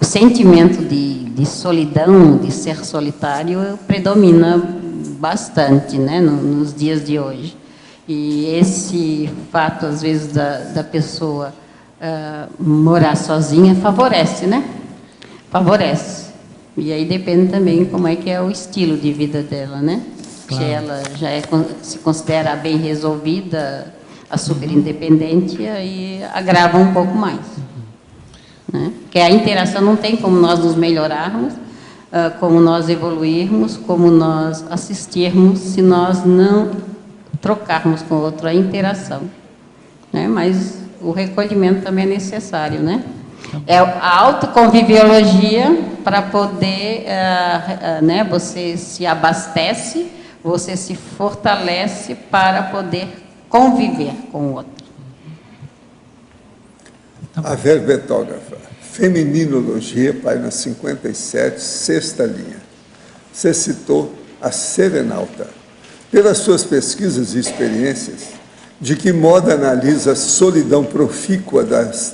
o sentimento de solidão, de ser solitário, predomina bastante, né, nos dias de hoje. E esse fato, às vezes, da pessoa morar sozinha, favorece, né? Favorece. E aí depende também como é que é o estilo de vida dela, né? Claro. Se ela já se considera bem resolvida, a super independente, aí agrava um pouco mais. Né? Porque a interação não tem como nós nos melhorarmos, como nós evoluirmos, como nós assistirmos, se nós não trocarmos com o outro a interação. Né? Mas o recolhimento também é necessário, né? É a autoconviviologia para poder, né, você se abastece, você se fortalece para poder conviver com o outro. A verbetógrafa, Femininologia, página 57, sexta linha. Você citou a Serenalta. Pelas suas pesquisas e experiências, de que modo analisa a solidão profícua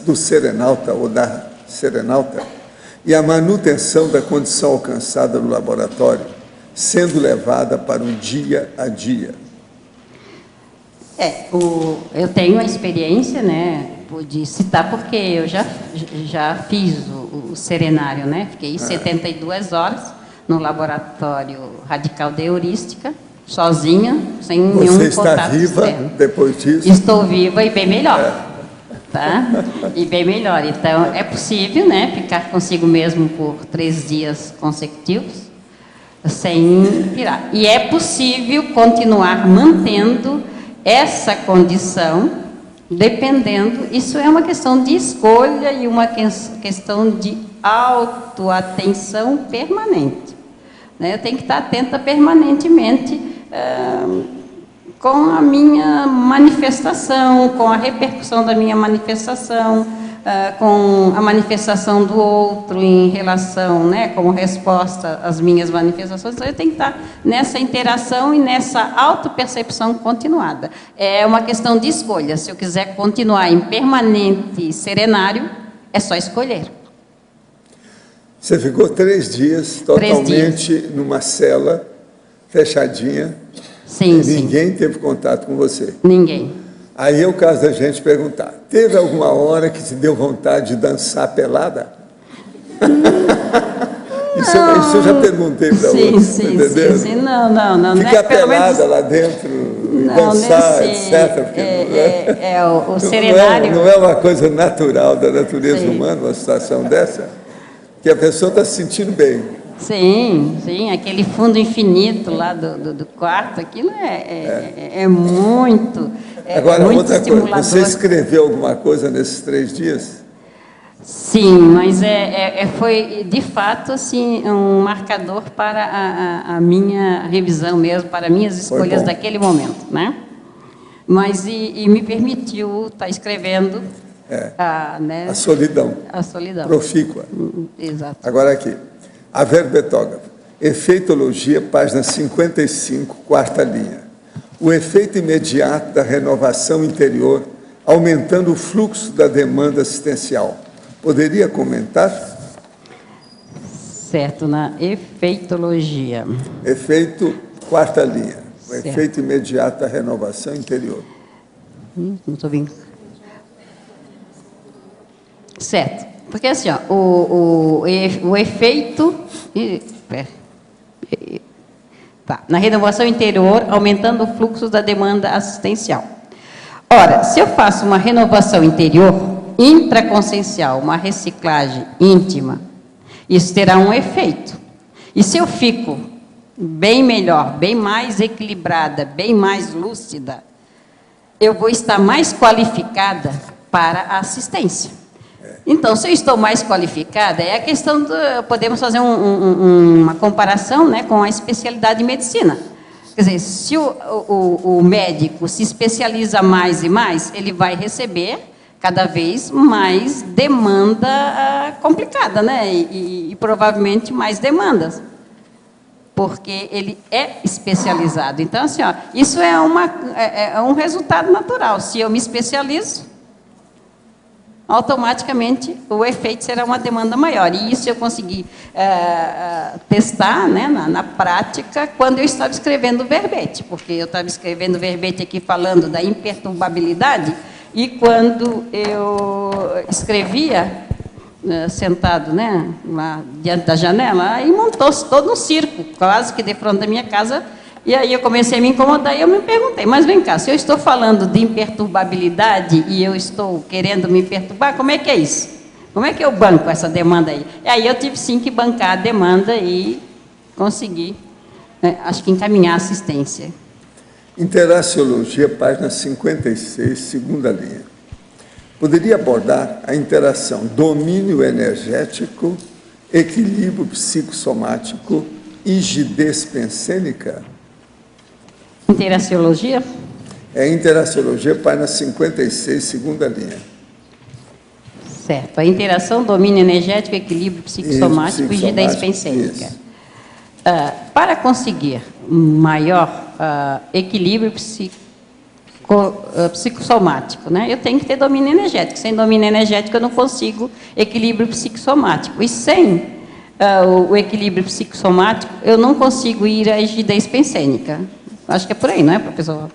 do serenalta ou da serenalta e a manutenção da condição alcançada no laboratório, sendo levada para o dia a dia? Eu tenho a experiência, né, de citar, porque eu já fiz o serenário, né? Fiquei 72 horas no laboratório radical de heurística, sozinha, sem nenhum Você está contato viva externo. depois disso? Estou viva e bem melhor. Tá? E bem melhor. Então, é possível, né, ficar consigo mesmo por 3 dias consecutivos. sem pirar. E é possível continuar mantendo essa condição, dependendo, isso é uma questão de escolha e uma questão de autoatenção permanente. Né? Eu tenho que estar atenta permanentemente com a minha manifestação, com a repercussão da minha manifestação, com a manifestação do outro em relação, né, como resposta às minhas manifestações. Então, eu tenho que estar nessa interação e nessa autopercepção continuada. É uma questão de escolha. Se eu quiser continuar em permanente serenário, é só escolher. Você ficou 3 dias totalmente numa cela fechadinha. Sim, ninguém teve contato com você. Ninguém. Aí é o caso da gente perguntar, teve alguma hora que te deu vontade de dançar pelada? Isso eu já perguntei para você, entendeu? Sim, não. Ficar pelada lá dentro, dançar, etc. Porque o serenário... Não é uma coisa natural da natureza humana, uma situação dessa, que a pessoa está se sentindo bem. Sim, aquele fundo infinito lá do quarto, aquilo é muito... Agora, muito outra coisa, você escreveu alguma coisa nesses 3 dias? Sim, mas foi, de fato, assim, um marcador para a minha revisão mesmo, para minhas escolhas daquele momento, né? Mas, e me permitiu estar escrevendo... a solidão. A solidão. Profícua. Exato. Agora aqui, a verbetógrafa. Efeitologia, página 55, 4ª linha. O efeito imediato da renovação interior, aumentando o fluxo da demanda assistencial. Poderia comentar? Certo, na efeitologia. Efeito, 4ª linha. O efeito imediato da renovação interior. Não estou vendo. Certo. Porque assim, ó, o efeito... na renovação interior, aumentando o fluxo da demanda assistencial. Ora, se eu faço uma renovação interior intraconsciencial, uma reciclagem íntima, isso terá um efeito. E se eu fico bem melhor, bem mais equilibrada, bem mais lúcida, eu vou estar mais qualificada para a assistência. Então, se eu estou mais qualificada, é a questão podemos fazer uma comparação, né, com a especialidade de medicina. Quer dizer, se o médico se especializa mais e mais, ele vai receber cada vez mais demanda complicada, né, e provavelmente mais demandas, porque ele é especializado. Então, assim, ó, isso é um resultado natural. Se eu me especializo, automaticamente o efeito será uma demanda maior. E isso eu consegui testar, né, na prática, quando eu estava escrevendo o verbete, porque eu estava escrevendo o verbete aqui falando da imperturbabilidade, e quando eu escrevia, sentado, né, lá diante da janela, aí montou-se todo um circo, quase que de frente da minha casa. E aí eu comecei a me incomodar e eu me perguntei, mas vem cá, se eu estou falando de imperturbabilidade e eu estou querendo me perturbar, como é que é isso? Como é que eu banco essa demanda aí? E aí eu tive sim que bancar a demanda e conseguir, né, acho que encaminhar a assistência. Interaciologia, página 56, 2ª linha. Poderia abordar a interação domínio energético, equilíbrio psicossomático e rigidez pensênica? Interaciologia? Interaciologia, página 56, 2ª linha. Certo. A interação, domínio energético, equilíbrio psicossomático e rigidez pensênica. Para conseguir maior equilíbrio psicossomático, né, eu tenho que ter domínio energético. Sem domínio energético, eu não consigo equilíbrio psicossomático. E sem o equilíbrio psicossomático, eu não consigo ir à rigidez pensênica. Acho que é por aí, não é, professor?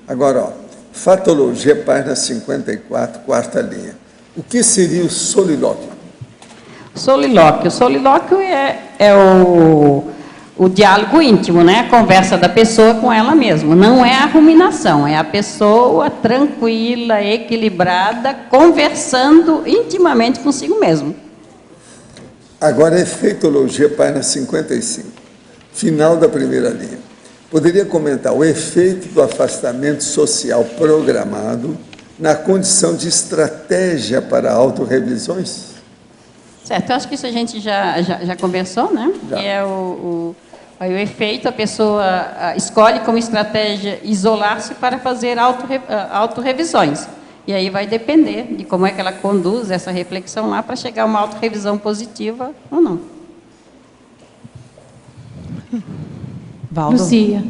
Agora, ó, fatologia, página 54, 4ª linha. O que seria o solilóquio? Solilóquio. O solilóquio é o diálogo íntimo, né? A conversa da pessoa com ela mesma. Não é a ruminação, é a pessoa tranquila, equilibrada, conversando intimamente consigo mesmo. Agora, efeitologia, página 55. final da primeira linha. Poderia comentar o efeito do afastamento social programado na condição de estratégia para autorrevisões? Certo, eu acho que isso a gente já conversou, né? Já. Que é aí o efeito, a pessoa escolhe como estratégia isolar-se para fazer autorrevisões. E aí vai depender de como é que ela conduz essa reflexão lá para chegar a uma autorrevisão positiva ou não. Valdo? Luzia.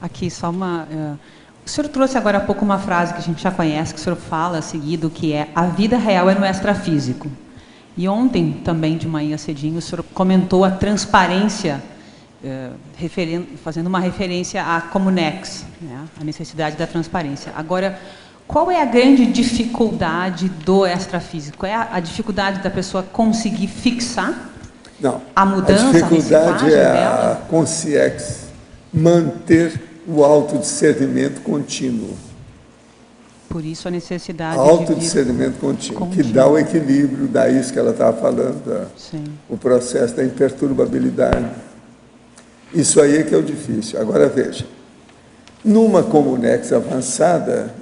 Aqui, só uma... o senhor trouxe agora há pouco uma frase que a gente já conhece, que o senhor fala seguido, que é: a vida real é no extrafísico. E ontem, também de manhã cedinho, o senhor comentou a transparência, fazendo uma referência à Comunex, né, a necessidade da transparência. Agora, qual é a grande dificuldade do extrafísico? É a dificuldade da pessoa conseguir fixar? Não. A mudança, a dificuldade a é dela? a consciência manter o autodiscernimento contínuo. Por isso a necessidade Autodiscernimento contínuo, que dá o equilíbrio, daí isso que ela estava falando, o processo da imperturbabilidade. Isso aí é que é o difícil. Agora, veja, numa Comunex avançada,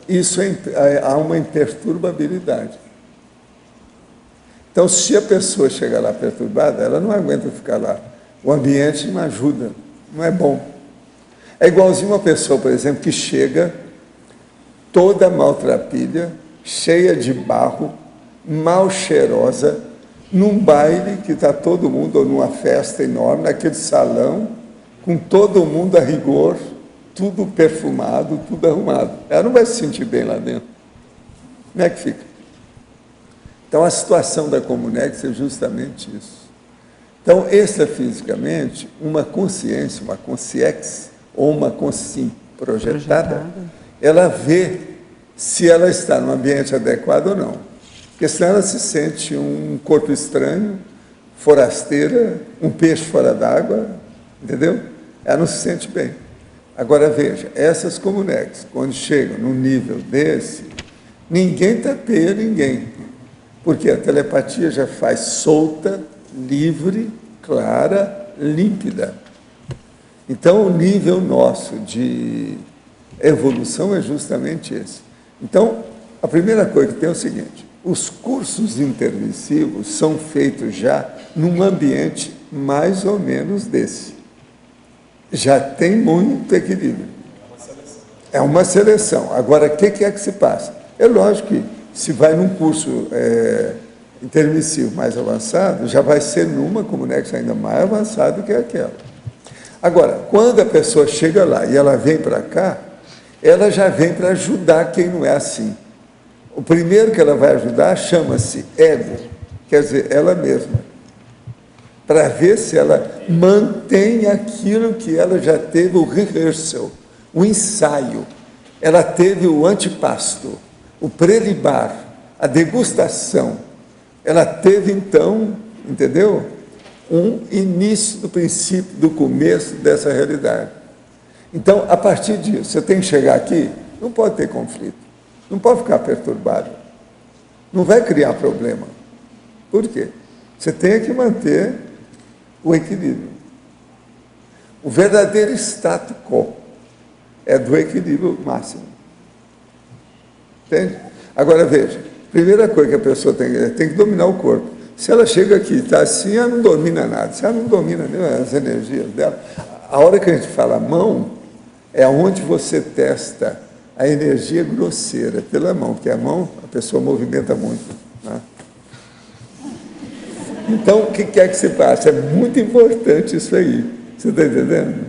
há uma imperturbabilidade. Então, se a pessoa chegar lá perturbada, ela não aguenta ficar lá. O ambiente não ajuda, não é bom. É igualzinho uma pessoa, por exemplo, que chega toda maltrapilha, cheia de barro, mal cheirosa, num baile que está todo mundo, ou numa festa enorme, naquele salão, com todo mundo a rigor, tudo perfumado, tudo arrumado. Ela não vai se sentir bem lá dentro. Como é que fica? Então, a situação da Comunex é justamente isso. Então, extrafisicamente, uma consciência, uma consciência, ou uma consciência projetada, ela vê se ela está no ambiente adequado ou não. Porque senão ela se sente um corpo estranho, forasteira, um peixe fora d'água, entendeu? Ela não se sente bem. Agora, veja, essas Comunex, quando chegam num nível desse, ninguém tapeia ninguém. Porque a telepatia já faz solta, livre, clara, límpida. Então, o nível nosso de evolução é justamente esse. Então, a primeira coisa que tem é o seguinte: os cursos intermissivos são feitos já num ambiente mais ou menos desse. Já tem muito equilíbrio. É uma seleção. Agora, o que é que se passa? É lógico que, se vai num curso intermissivo mais avançado, já vai ser numa Comunex ainda mais avançada do que aquela. Agora, quando a pessoa chega lá e ela vem para cá, ela já vem para ajudar quem não é assim. O primeiro que ela vai ajudar chama-se ego, quer dizer, ela mesma, para ver se ela mantém aquilo que ela já teve, o rehearsal, o ensaio. Ela teve o antepasto, o prelibar, a degustação. Ela teve, então, entendeu? Um início do princípio, do começo dessa realidade. Então, a partir disso, você tem que chegar aqui, não pode ter conflito, não pode ficar perturbado, não vai criar problema. Por quê? Você tem que manter o equilíbrio. O verdadeiro status quo é do equilíbrio máximo. Entende? Agora, veja, primeira coisa que a pessoa tem que dominar o corpo. Se ela chega aqui e está assim, ela não domina nada. Se ela não domina as energias dela, a hora que a gente fala mão, é onde você testa a energia grosseira pela mão, porque a mão, a pessoa movimenta muito. Né? Então, o que é que se passa? É muito importante isso aí. Você está entendendo?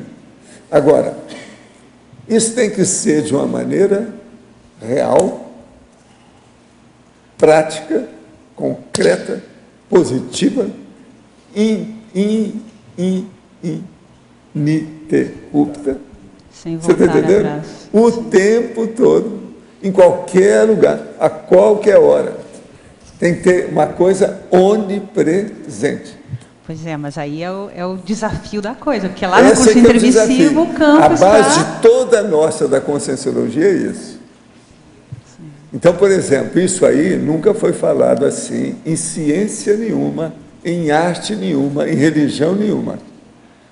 Agora, isso tem que ser de uma maneira real, prática, concreta, positiva, ininterrupta. Sem Você está voltar entendendo? atrás. O tempo todo, em qualquer lugar, a qualquer hora. Tem que ter uma coisa onipresente. Pois é, mas aí é o desafio da coisa, porque lá no Esse curso é que é o intermissivo desafio. o campo A base está... de toda a nossa da Conscienciologia é isso. Então, por exemplo, isso aí nunca foi falado assim em ciência nenhuma, em arte nenhuma, em religião nenhuma.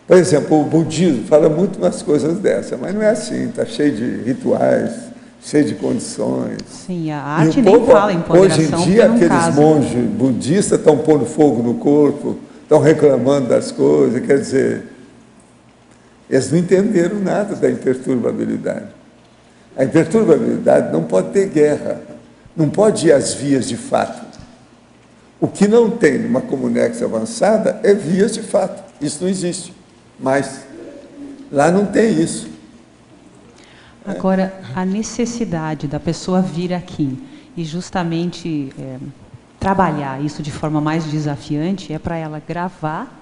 Por exemplo, o budismo fala muito umas coisas dessas, mas não é assim, está cheio de rituais, cheio de condições. Sim, a arte nem fala em empoderação. Hoje em dia, aqueles monges budistas estão pondo fogo no corpo, estão reclamando das coisas, quer dizer, eles não entenderam nada da imperturbabilidade. A imperturbabilidade não pode ter guerra, não pode ir às vias de fato. O que não tem numa Comunex avançada é vias de fato, isso não existe. Mas lá não tem isso. Agora, a necessidade da pessoa vir aqui e justamente trabalhar isso de forma mais desafiante é para ela gravar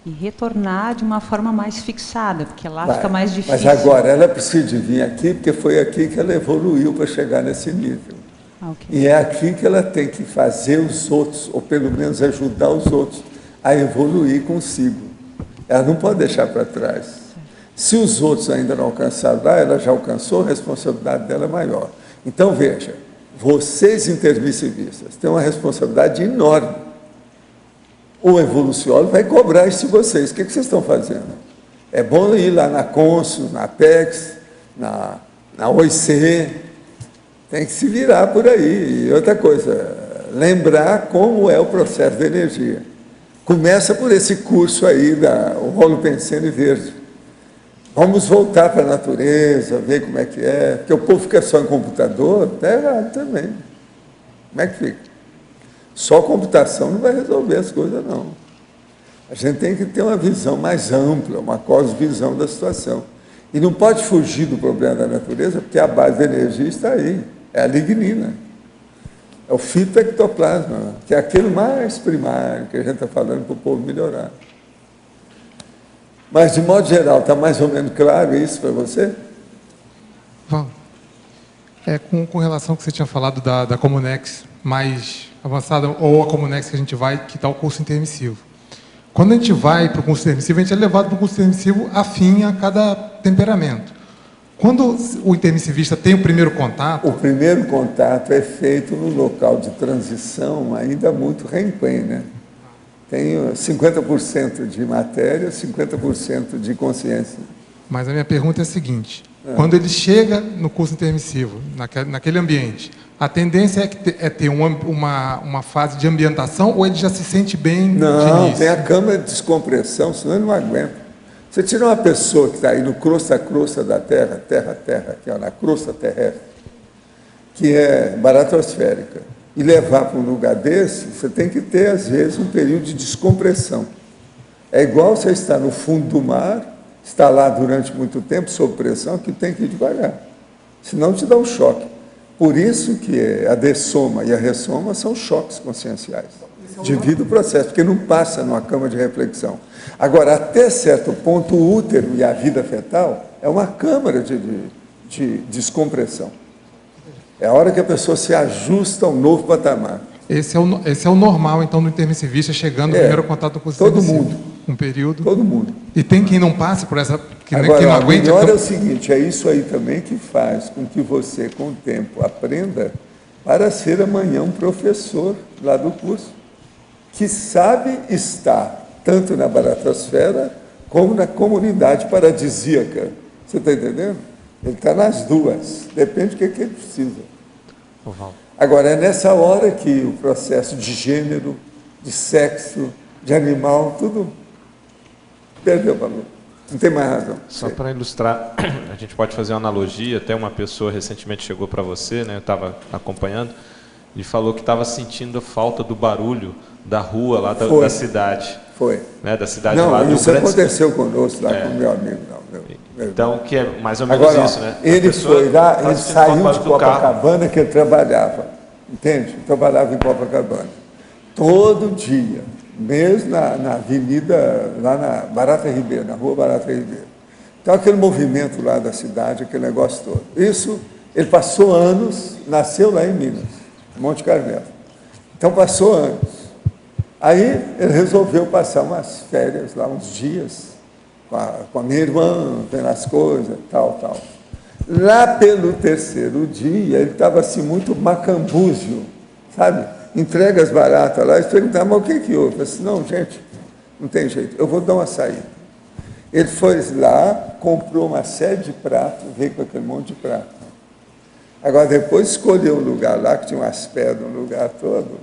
e retornar de uma forma mais fixada, porque lá fica mais difícil. Mas agora ela precisa de vir aqui, porque foi aqui que ela evoluiu para chegar nesse nível. Okay. E é aqui que ela tem que fazer os outros, ou pelo menos ajudar os outros a evoluir consigo. Ela não pode deixar para trás. Se os outros ainda não alcançaram lá, ela já alcançou, a responsabilidade dela é maior. Então, veja, vocês intermissivistas têm uma responsabilidade enorme. O evoluciólogo vai cobrar isso de vocês. O que vocês estão fazendo? É bom ir lá na Consul, na Apex, na OIC, tem que se virar por aí. E outra coisa, lembrar como é o processo de energia. Começa por esse curso aí, o Rolo Pensene Verde. Vamos voltar para a natureza, ver como é que é, porque o povo fica só em computador, está errado também. Como é que fica? Só computação não vai resolver as coisas, não. A gente tem que ter uma visão mais ampla, uma cosmovisão da situação. E não pode fugir do problema da natureza, porque a base da energia está aí, é a lignina. É o fitoectoplasma, que é aquele mais primário que a gente está falando para o povo melhorar. Mas, de modo geral, está mais ou menos claro isso para você? Val, com relação ao que você tinha falado da Comunex mais avançada, ou a Comunex que a gente vai, que está o curso intermissivo. Quando a gente vai para o curso intermissivo, a gente é levado para o curso intermissivo afim a cada temperamento. Quando o intermissivista tem o primeiro contato... O primeiro contato é feito no local de transição ainda muito renquen, né? Tem 50% de matéria, 50% de consciência. Mas a minha pergunta é a seguinte, quando ele chega no curso intermissivo, naquele ambiente, a tendência é ter uma fase de ambientação ou ele já se sente bem de início? Não, tem a câmara de descompressão, senão ele não aguenta. Você tira uma pessoa que está aí no crosta da Terra, que é na crosta terrestre, que é baratosférica, e levar para um lugar desse, você tem que ter, às vezes, um período de descompressão. É igual você estar no fundo do mar, estar lá durante muito tempo, sob pressão, que tem que ir devagar. Senão te dá um choque. Por isso que a dessoma e a ressoma são choques conscienciais. Devido ao processo, porque não passa numa cama de reflexão. Agora, até certo ponto, o útero e a vida fetal é uma câmara de descompressão. É a hora que a pessoa se ajusta a um novo patamar. Esse é o normal, então, do intermissivista, chegando no primeiro contato com o todo mundo. Um período. Todo mundo. E tem quem não passe por essa... Agora, quem não aguente, melhor é o seguinte, é isso aí também que faz com que você, com o tempo, aprenda para ser amanhã um professor lá do curso, que sabe estar tanto na baratosfera como na comunidade paradisíaca. Você está entendendo? Ele está nas duas, depende do que ele precisa. Agora, é nessa hora que o processo de gênero, de sexo, de animal, tudo perdeu valor. Não tem mais razão. Só para ilustrar, a gente pode fazer uma analogia, até uma pessoa recentemente chegou para você, né, eu estava acompanhando, e falou que estava sentindo a falta do barulho da rua lá da cidade. Foi. Né, da cidade não, lá do isso aconteceu conosco lá com o meu amigo. Então, que é mais ou menos agora, isso, né? Ele foi lá, ele saiu de Copacabana, que ele trabalhava. Entende? Ele trabalhava em Copacabana. Todo dia, mesmo na avenida, lá na Barata Ribeiro, na rua Barata Ribeiro. Então, aquele movimento lá da cidade, aquele negócio todo. Isso, ele passou anos, nasceu lá em Minas, Monte Carmelo. Então, passou anos. Aí, ele resolveu passar umas férias lá, uns dias, com a minha irmã, vendo as coisas, tal. Lá pelo terceiro dia, ele estava assim, muito macambúzio, sabe? Entrega as baratas lá, e perguntava, mas o que houve? Eu falei assim, não, gente, não tem jeito, eu vou dar uma saída. Ele foi lá, comprou uma série de pratos, veio com aquele monte de prato. Agora, depois escolheu um lugar lá, que tinha umas pedras no lugar todo,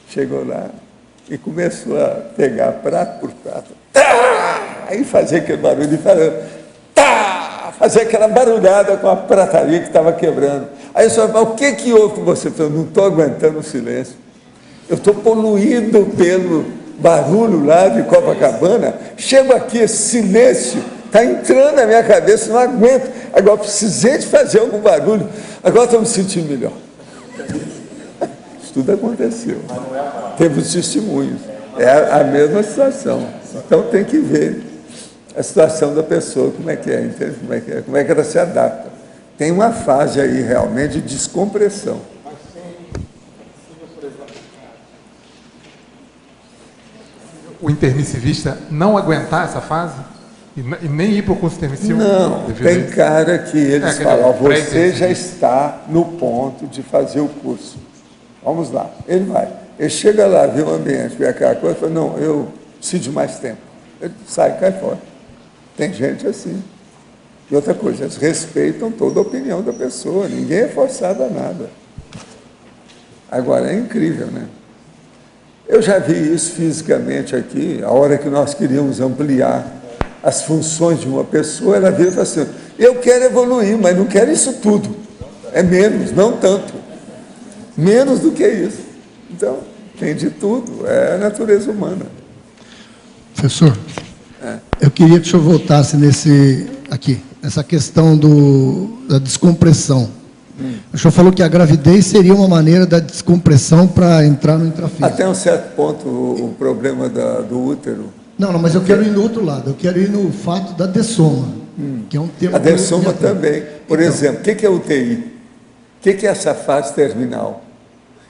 chegou lá e começou a pegar prato por prato, tá! E fazer aquele barulho, e falando, tá! Fazer aquela barulhada com a prataria que estava quebrando. Aí eu falei, o que houve com você? Eu falei, não estou aguentando o silêncio. Eu estou poluído pelo barulho lá de Copacabana. Chego aqui, esse silêncio está entrando na minha cabeça, não aguento. Agora precisei de fazer algum barulho. Agora estou me sentindo melhor. Isso tudo aconteceu. Temos testemunhos. É a mesma situação. Então tem que ver a situação da pessoa, como é que é, entende? Como é que ela se adapta. Tem uma fase aí realmente de descompressão. O intermissivista não aguentar essa fase? E nem ir para o curso intermissivo? Não, tem cara que eles falam, você já está no ponto de fazer o curso. Vamos lá. Ele vai. Ele chega lá, vê o ambiente, vê aquela coisa, fala, não, eu preciso de mais tempo. Ele sai e cai fora. Tem gente assim. E outra coisa, eles respeitam toda a opinião da pessoa, ninguém é forçado a nada. Agora, é incrível, né? Eu já vi isso fisicamente aqui, a hora que nós queríamos ampliar as funções de uma pessoa, ela vira e fala assim, eu quero evoluir, mas não quero isso tudo. É menos, não tanto. Menos do que isso. Então, tem de tudo, é a natureza humana. Professor, eu queria que o senhor voltasse nessa questão da descompressão. O senhor falou que a gravidez seria uma maneira da descompressão para entrar no intrafísico. Até um certo ponto, o problema do útero. Não, mas eu quero ir no outro lado, eu quero ir no fato da dessoma, que é um tema... A dessoma também. Por exemplo, o que é UTI? O que é essa fase terminal?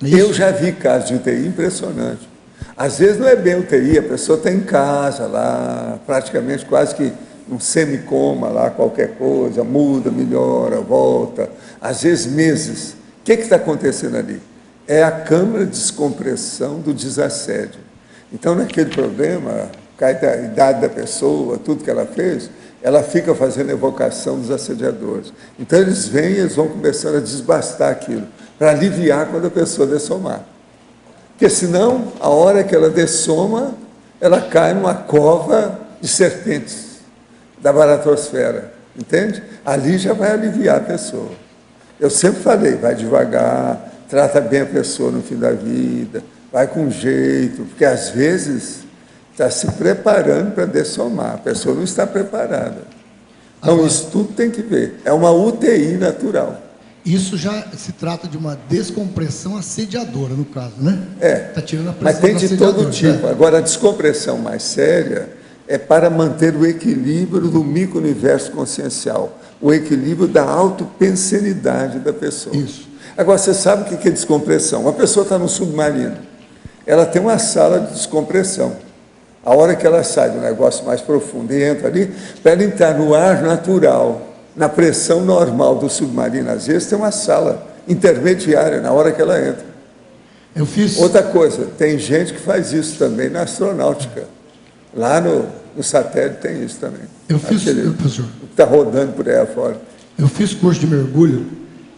Isso. Eu já vi casos de UTI impressionante. Às vezes não é bem UTI, a pessoa está em casa lá, praticamente quase que um semicoma lá, qualquer coisa, muda, melhora, volta, às vezes meses. O que está acontecendo ali? É a câmara de descompressão do desassédio. Então, naquele problema, cai da idade da pessoa, tudo que ela fez, ela fica fazendo evocação dos assediadores. Então, eles vêm e eles vão começando a desbastar aquilo, para aliviar quando a pessoa dessomar. Porque senão, a hora que ela dessoma, ela cai numa cova de serpentes da baratosfera, entende? Ali já vai aliviar a pessoa. Eu sempre falei, vai devagar, trata bem a pessoa no fim da vida, vai com jeito, porque às vezes está se preparando para dessomar, a pessoa não está preparada. Então, agora, isso tudo tem que ver. É uma UTI natural. Isso já se trata de uma descompressão assediadora, no caso, né? Está tirando a pressão. Mas tem de todo tipo. Agora, a descompressão mais séria é para manter o equilíbrio do micro-universo consciencial, o equilíbrio da autopensenidade da pessoa. Isso. Agora, você sabe o que é descompressão? Uma pessoa está no submarino, ela tem uma sala de descompressão. A hora que ela sai do negócio mais profundo e entra ali, para ela entrar no ar natural, na pressão normal do submarino, às vezes tem uma sala intermediária na hora que ela entra. Eu fiz... Outra coisa, tem gente que faz isso também na astronáutica. Lá no satélite tem isso também. Eu fiz, professor. Está rodando por aí afora. Eu fiz curso de mergulho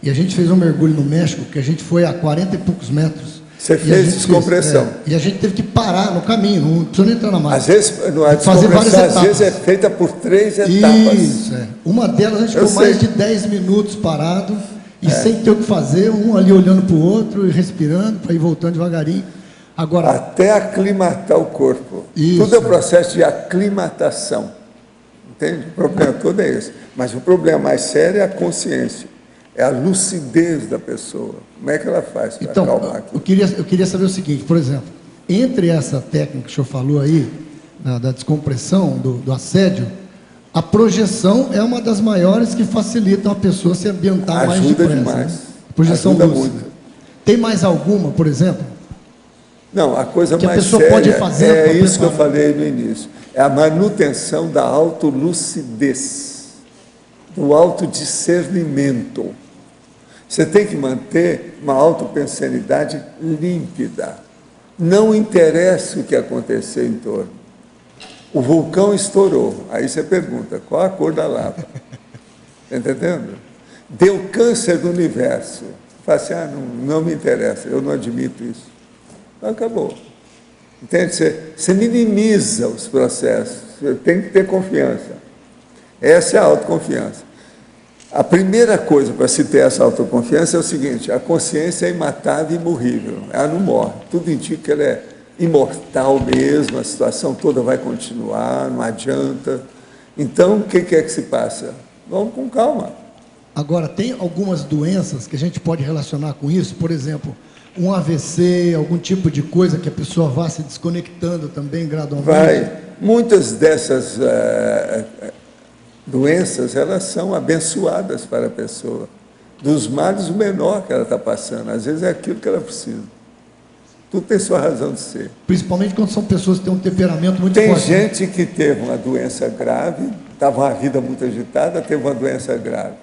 e a gente fez um mergulho no México, que a gente foi a 40 e poucos metros. Você fez descompressão. E a gente teve que parar no caminho, não precisa nem entrar na máquina. Às vezes, a descompressão às vezes é feita por 3 etapas. Isso, Uma delas a gente ficou mais de 10 minutos parado e sem ter o que fazer, um ali olhando para o outro e respirando, para ir voltando devagarinho. Agora, até aclimatar o corpo. Isso, tudo é o processo de aclimatação. Entende? O problema todo é esse. Mas o problema mais sério é a consciência. É a lucidez da pessoa. Como é que ela faz para acalmar aquilo? Eu queria saber o seguinte, por exemplo, entre essa técnica que o senhor falou aí, da descompressão, do assédio, a projeção é uma das maiores que facilitam a pessoa se ambientar mais depressa. Ajuda demais. Né? Projeção ajuda lúcida. muito. Tem mais alguma, por exemplo? Não, a coisa que mais a pessoa séria pode fazer é isso que eu falei no início. É a manutenção da autolucidez, do autodiscernimento. Você tem que manter uma autopensenidade límpida. Não interessa o que acontecer em torno. O vulcão estourou. Aí você pergunta, qual a cor da lava? Está entendendo? Deu câncer no universo. Fala assim, não me interessa, eu não admito isso. Então, acabou. Entende? Você minimiza os processos. Você tem que ter confiança. Essa é a autoconfiança. A primeira coisa para se ter essa autoconfiança é o seguinte: a consciência é imatável e imorrível. Ela não morre. Tudo indica que ela é imortal mesmo, a situação toda vai continuar, não adianta. Então, o que é que se passa? Vamos com calma. Agora, tem algumas doenças que a gente pode relacionar com isso, por exemplo, um AVC, algum tipo de coisa que a pessoa vá se desconectando também gradualmente? Vai. Muitas dessas doenças, elas são abençoadas para a pessoa. Dos males, o menor que ela está passando. Às vezes é aquilo que ela precisa. Tudo tem sua razão de ser. Principalmente quando são pessoas que têm um temperamento muito tem forte. Tem gente que teve uma doença grave, estava uma vida muito agitada, teve uma doença grave.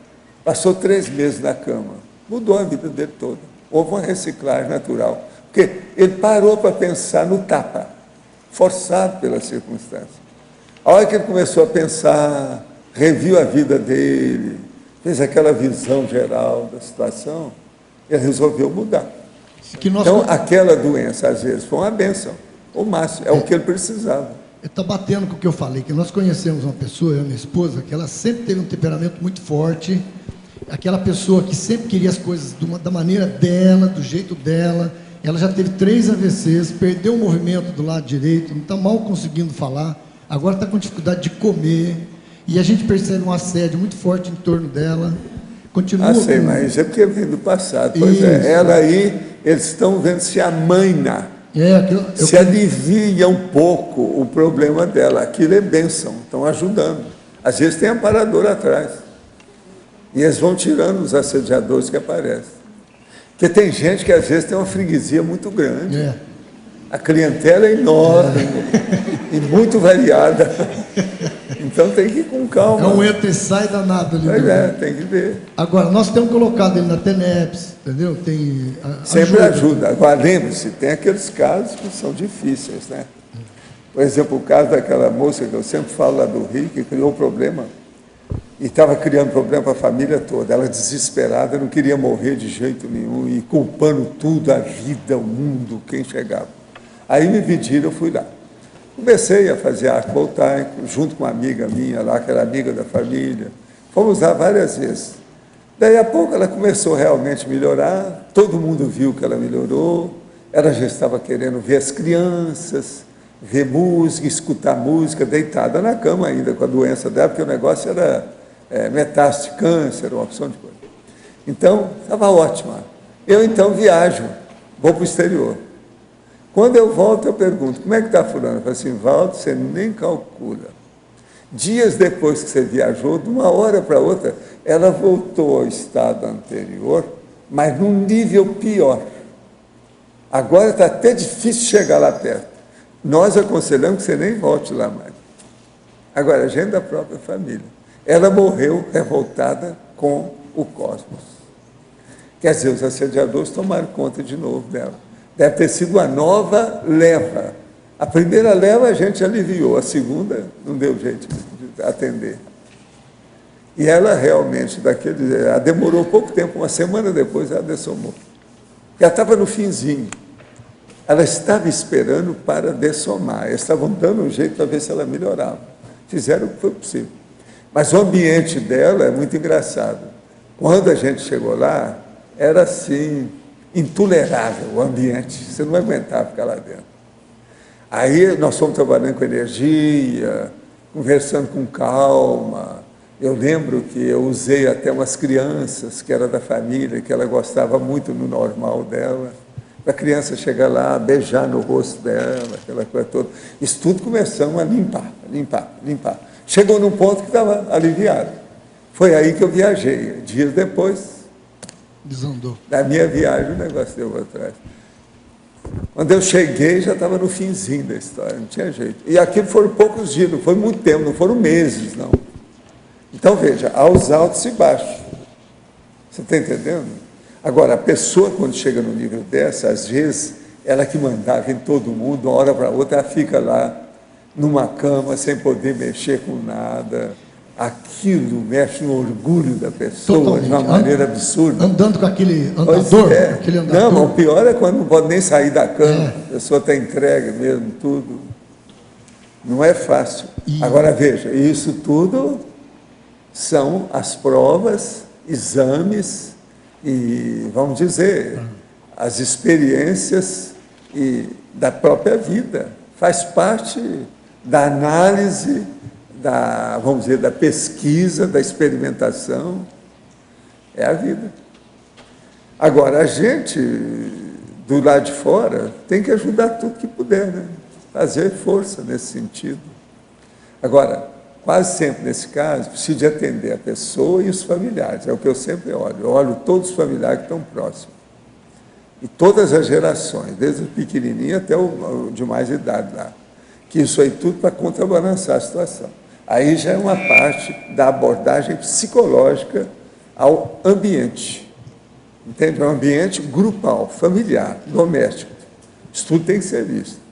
Passou 3 meses na cama. Mudou a vida dele toda. Houve uma reciclagem natural. Porque ele parou para pensar no tapa, forçado pelas circunstâncias. A hora que ele começou a pensar, reviu a vida dele, fez aquela visão geral da situação, ele resolveu mudar. Então, aquela doença, às vezes, foi uma bênção, o máximo, é o que ele precisava. Está batendo com o que eu falei, que nós conhecemos uma pessoa, eu e minha esposa, que ela sempre teve um temperamento muito forte, aquela pessoa que sempre queria as coisas da maneira dela, do jeito dela. Ela já teve 3 AVCs, perdeu o movimento do lado direito, não está mal conseguindo falar, agora está com dificuldade de comer, e a gente percebe um assédio muito forte em torno dela. Continua sei, mas isso é porque vem do passado. Pois é, ela aí, eles estão vendo se amaina, se alivia um pouco o problema dela. Aquilo é bênção, estão ajudando. Às vezes tem amparador atrás. E eles vão tirando os assediadores que aparecem. Porque tem gente que às vezes tem uma freguesia muito grande. A clientela é enorme e muito variada. Então tem que ir com calma. É um entra e sai danado ali. Pois tem que ver. Agora, nós temos colocado ele na TENEPS, entendeu? Tem, sempre ajuda. Agora, lembre-se, tem aqueles casos que são difíceis, né? Por exemplo, o caso daquela moça que eu sempre falo lá do Rio, que criou problema, e estava criando problema para a família toda. Ela desesperada, não queria morrer de jeito nenhum, e culpando tudo, a vida, o mundo, quem chegava. Aí me pediram, eu fui lá. Comecei a fazer arco voltaico, junto com uma amiga minha lá, que era amiga da família. Fomos lá várias vezes. Daí a pouco ela começou realmente a melhorar, todo mundo viu que ela melhorou, ela já estava querendo ver as crianças, ver música, escutar música, deitada na cama ainda com a doença dela, porque o negócio era metástase de câncer, uma opção de coisa. Então, estava ótima. Eu então viajo, vou para o exterior. Quando eu volto, eu pergunto, como é que está fulano? Eu falo assim, Valdo, você nem calcula. Dias depois que você viajou, de uma hora para outra, ela voltou ao estado anterior, mas num nível pior. Agora está até difícil chegar lá perto. Nós aconselhamos que você nem volte lá mais. Agora, a gente da própria família. Ela morreu revoltada com o cosmos. Quer dizer, os assediadores tomaram conta de novo dela. Deve ter sido uma nova leva. A primeira leva a gente aliviou, a segunda não deu jeito de atender. E ela realmente, ela demorou pouco tempo, uma semana depois ela dessomou. Já estava no finzinho. Ela estava esperando para dessomar. Eles estavam dando um jeito para ver se ela melhorava. Fizeram o que foi possível. Mas o ambiente dela é muito engraçado. Quando a gente chegou lá, era assim, intolerável o ambiente. Você não aguentava ficar lá dentro. Aí nós fomos trabalhando com energia, conversando com calma. Eu lembro que eu usei até umas crianças que eram da família, que ela gostava muito no normal dela, para a criança chegar lá, beijar no rosto dela, aquela coisa toda. Isso tudo começamos a limpar. Chegou num ponto que estava aliviado. Foi aí que eu viajei. Dias depois, desandou. Da minha viagem, o negócio deu para trás. Quando eu cheguei, já estava no finzinho da história, não tinha jeito. E aquilo foram poucos dias, não foi muito tempo, não foram meses, não. Então, veja, há os altos e baixos. Você está entendendo? Agora, a pessoa, quando chega no nível dessa, às vezes, ela que mandava em todo mundo, uma hora para outra, ela fica lá numa cama, sem poder mexer com nada. Aquilo mexe no orgulho da pessoa Totalmente. de uma maneira absurda. Andando com aquele Pois andador. é. Aquele andador. Não, o pior é quando não pode nem sair da cama. A pessoa está entregue mesmo, tudo. Não é fácil. Agora, veja, isso tudo são as provas, exames e, vamos dizer, as experiências da própria vida. Faz parte da análise, vamos dizer, da pesquisa, da experimentação. É a vida. Agora, a gente, do lado de fora, tem que ajudar tudo que puder, né? Fazer força nesse sentido. Agora, quase sempre nesse caso, precisa de atender a pessoa e os familiares. É o que eu sempre olho. Eu olho todos os familiares que estão próximos. E todas as gerações, desde o pequenininho até o de mais idade lá. Que isso aí tudo para contrabalançar a situação. Aí já é uma parte da abordagem psicológica ao ambiente. Entende? É um ambiente grupal, familiar, doméstico. Isso tudo tem que ser visto.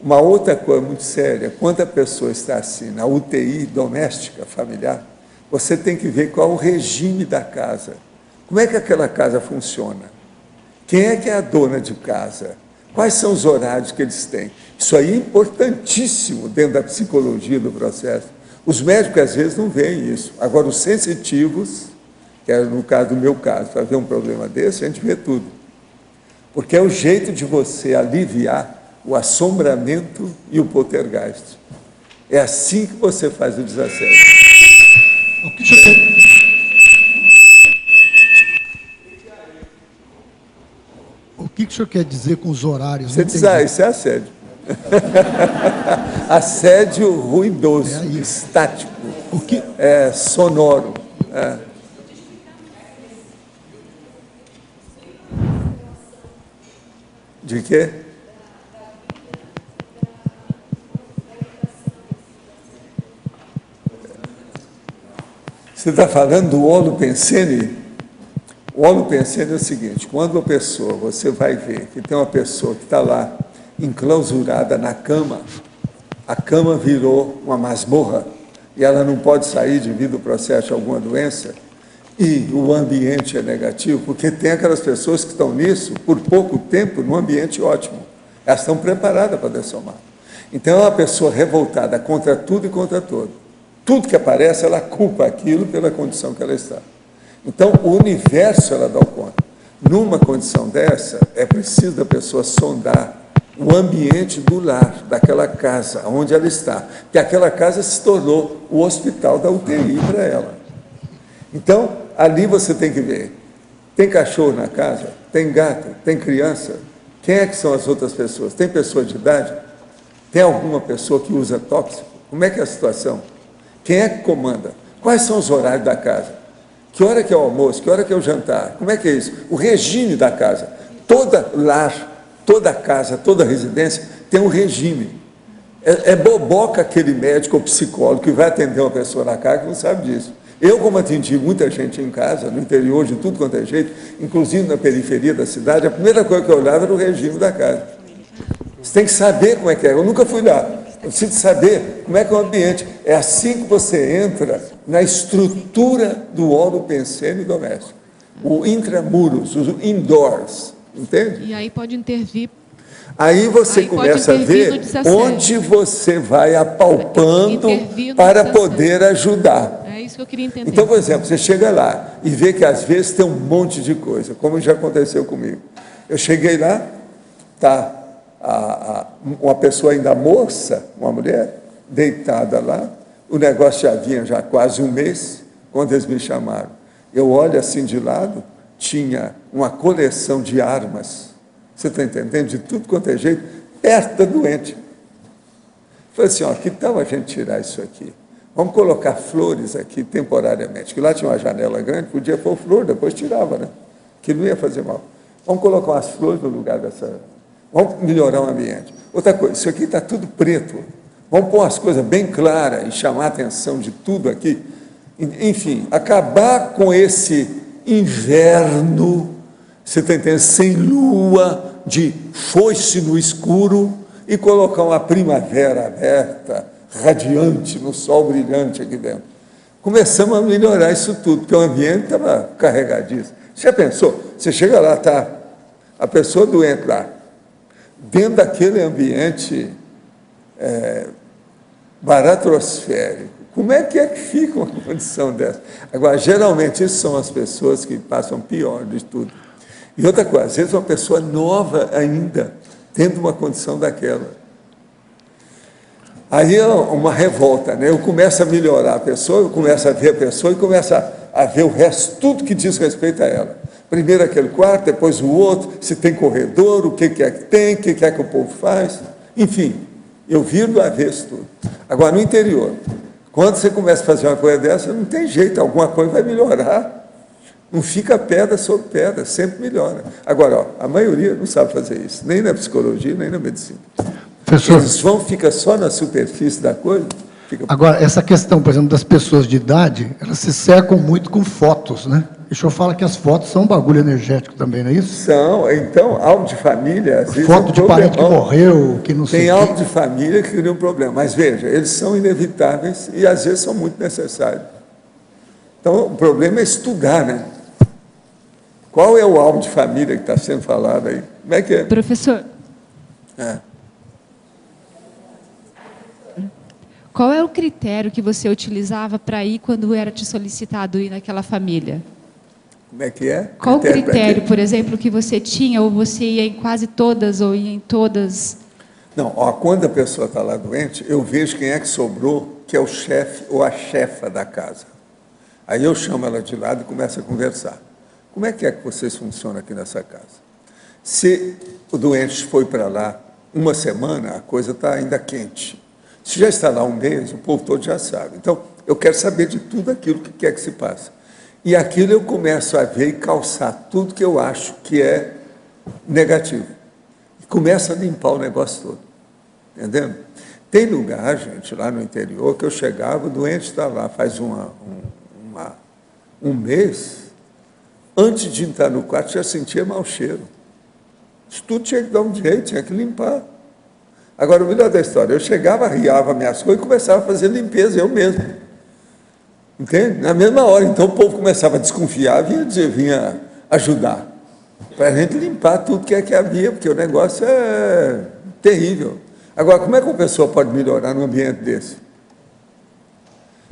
Uma outra coisa muito séria, quando a pessoa está assim, na UTI doméstica, familiar, você tem que ver qual é o regime da casa. Como é que aquela casa funciona? Quem é que é a dona de casa? Quais são os horários que eles têm? Isso aí é importantíssimo dentro da psicologia do processo. Os médicos, às vezes, não veem isso. Agora, os sensitivos, que é no caso do meu caso, para ver um problema desse, a gente vê tudo. Porque é o jeito de você aliviar o assombramento e o poltergeist. É assim que você faz o desassédio. O que o senhor quer dizer com os horários? Você diz, isso é assédio. Assédio ruidoso, estático, sonoro. De quê? Você está falando do holopensene? O holopensene é o seguinte: quando você vai ver que tem uma pessoa que está lá enclausurada na cama, a cama virou uma masmorra e ela não pode sair devido ao processo de alguma doença, e o ambiente é negativo, porque tem aquelas pessoas que estão nisso por pouco tempo, num ambiente ótimo. Elas estão preparadas para dessomar. Então é uma pessoa revoltada contra tudo e contra todo. Tudo que aparece, ela culpa aquilo pela condição que ela está. Então, o universo ela dá conta. Numa condição dessa, é preciso da pessoa sondar o ambiente do lar, daquela casa, onde ela está. Que aquela casa se tornou o hospital da UTI para ela. Então, ali você tem que ver. Tem cachorro na casa? Tem gato? Tem criança? Quem é que são as outras pessoas? Tem pessoa de idade? Tem alguma pessoa que usa tóxico? Como é que é a situação? Quem é que comanda? Quais são os horários da casa? Que hora que é o almoço? Que hora que é o jantar? Como é que é isso? O regime da casa. Toda lar, toda casa, toda residência tem um regime. É boboca aquele médico ou psicólogo que vai atender uma pessoa na casa que não sabe disso. Eu, como atendi muita gente em casa, no interior, de tudo quanto é jeito, inclusive na periferia da cidade, a primeira coisa que eu olhava era o regime da casa. Você tem que saber como é que é. Eu nunca fui lá. Eu preciso saber como é que é o ambiente. É assim que você entra na estrutura do holopensene doméstico. O intramuros, os indoors, entende? E aí pode intervir. Aí você começa a ver onde você vai apalpando para poder ajudar. É isso que eu queria entender. Então, por exemplo, você chega lá e vê que às vezes tem um monte de coisa, como já aconteceu comigo. Eu cheguei lá, está uma pessoa ainda moça, uma mulher, deitada lá, o negócio já vinha já quase um mês, quando eles me chamaram. Eu olho assim de lado, tinha uma coleção de armas, você está entendendo? De tudo quanto é jeito, perto da doente. Falei assim, ó, que tal a gente tirar isso aqui? Vamos colocar flores aqui temporariamente, que lá tinha uma janela grande, podia pôr flor, depois tirava, né? Que não ia fazer mal. Vamos colocar umas flores no lugar dessa... Vamos melhorar o ambiente. Outra coisa, isso aqui está tudo preto. Vamos pôr as coisas bem claras e chamar a atenção de tudo aqui. Enfim, acabar com esse inverno, você está entendendo, sem lua, de foice no escuro, e colocar uma primavera aberta, radiante, no sol brilhante aqui dentro. Começamos a melhorar isso tudo, porque o ambiente estava carregadíssimo. Você já pensou? Você chega lá, está a pessoa doente lá, dentro daquele ambiente baratrosférico. Como é que fica uma condição dessa? Agora, geralmente, isso são as pessoas que passam pior de tudo. E outra coisa, às vezes uma pessoa nova ainda, tendo uma condição daquela. Aí é uma revolta, né? Eu começo a melhorar a pessoa, eu começo a ver a pessoa e começo a ver o resto, tudo que diz respeito a ela. Primeiro aquele quarto, depois o outro, se tem corredor, o que é que tem, o que é que o povo faz. Enfim, eu viro do avesso tudo. Agora, no interior, quando você começa a fazer uma coisa dessa, não tem jeito, alguma coisa vai melhorar. Não fica pedra sobre pedra, sempre melhora. Agora, ó, a maioria não sabe fazer isso, nem na psicologia, nem na medicina. Professor, eles fica só na superfície da coisa. Agora, essa questão, por exemplo, das pessoas de idade, elas se cercam muito com fotos, né? E o senhor fala que as fotos são um bagulho energético também, não é isso? São. Então, álbum de família, às vezes... Foto de parente que morreu, que não sei o quê. Tem álbum de família que cria um problema. Mas, veja, eles são inevitáveis e, às vezes, são muito necessários. Então, o problema é estudar, né? Qual é o álbum de família que está sendo falado aí? Como é que é? Professor, qual é o critério que você utilizava para ir quando era te solicitado ir naquela família? Como é que é? Qual o critério, por exemplo, que você tinha, ou você ia em quase todas, ou ia em todas? Não, ó, quando a pessoa está lá doente, eu vejo quem é que sobrou, que é o chefe ou a chefa da casa. Aí eu chamo ela de lado e começo a conversar. Como é que vocês funcionam aqui nessa casa? Se o doente foi para lá uma semana, a coisa está ainda quente. Se já está lá um mês, o povo todo já sabe. Então, eu quero saber de tudo aquilo que quer que se passe. E aquilo eu começo a ver e calçar tudo que eu acho que é negativo. E começo a limpar o negócio todo. Entendendo? Tem lugar, gente, lá no interior, que eu chegava, o doente está lá faz um mês, antes de entrar no quarto, já sentia mau cheiro. Isso tudo tinha que dar um jeito, tinha que limpar. Agora, o melhor da história, eu chegava, arriava minhas coisas e começava a fazer limpeza, eu mesmo. Entende? Na mesma hora, então o povo começava a desconfiar, vinha ajudar. Para a gente limpar tudo que havia, porque o negócio é terrível. Agora, como é que uma pessoa pode melhorar num ambiente desse?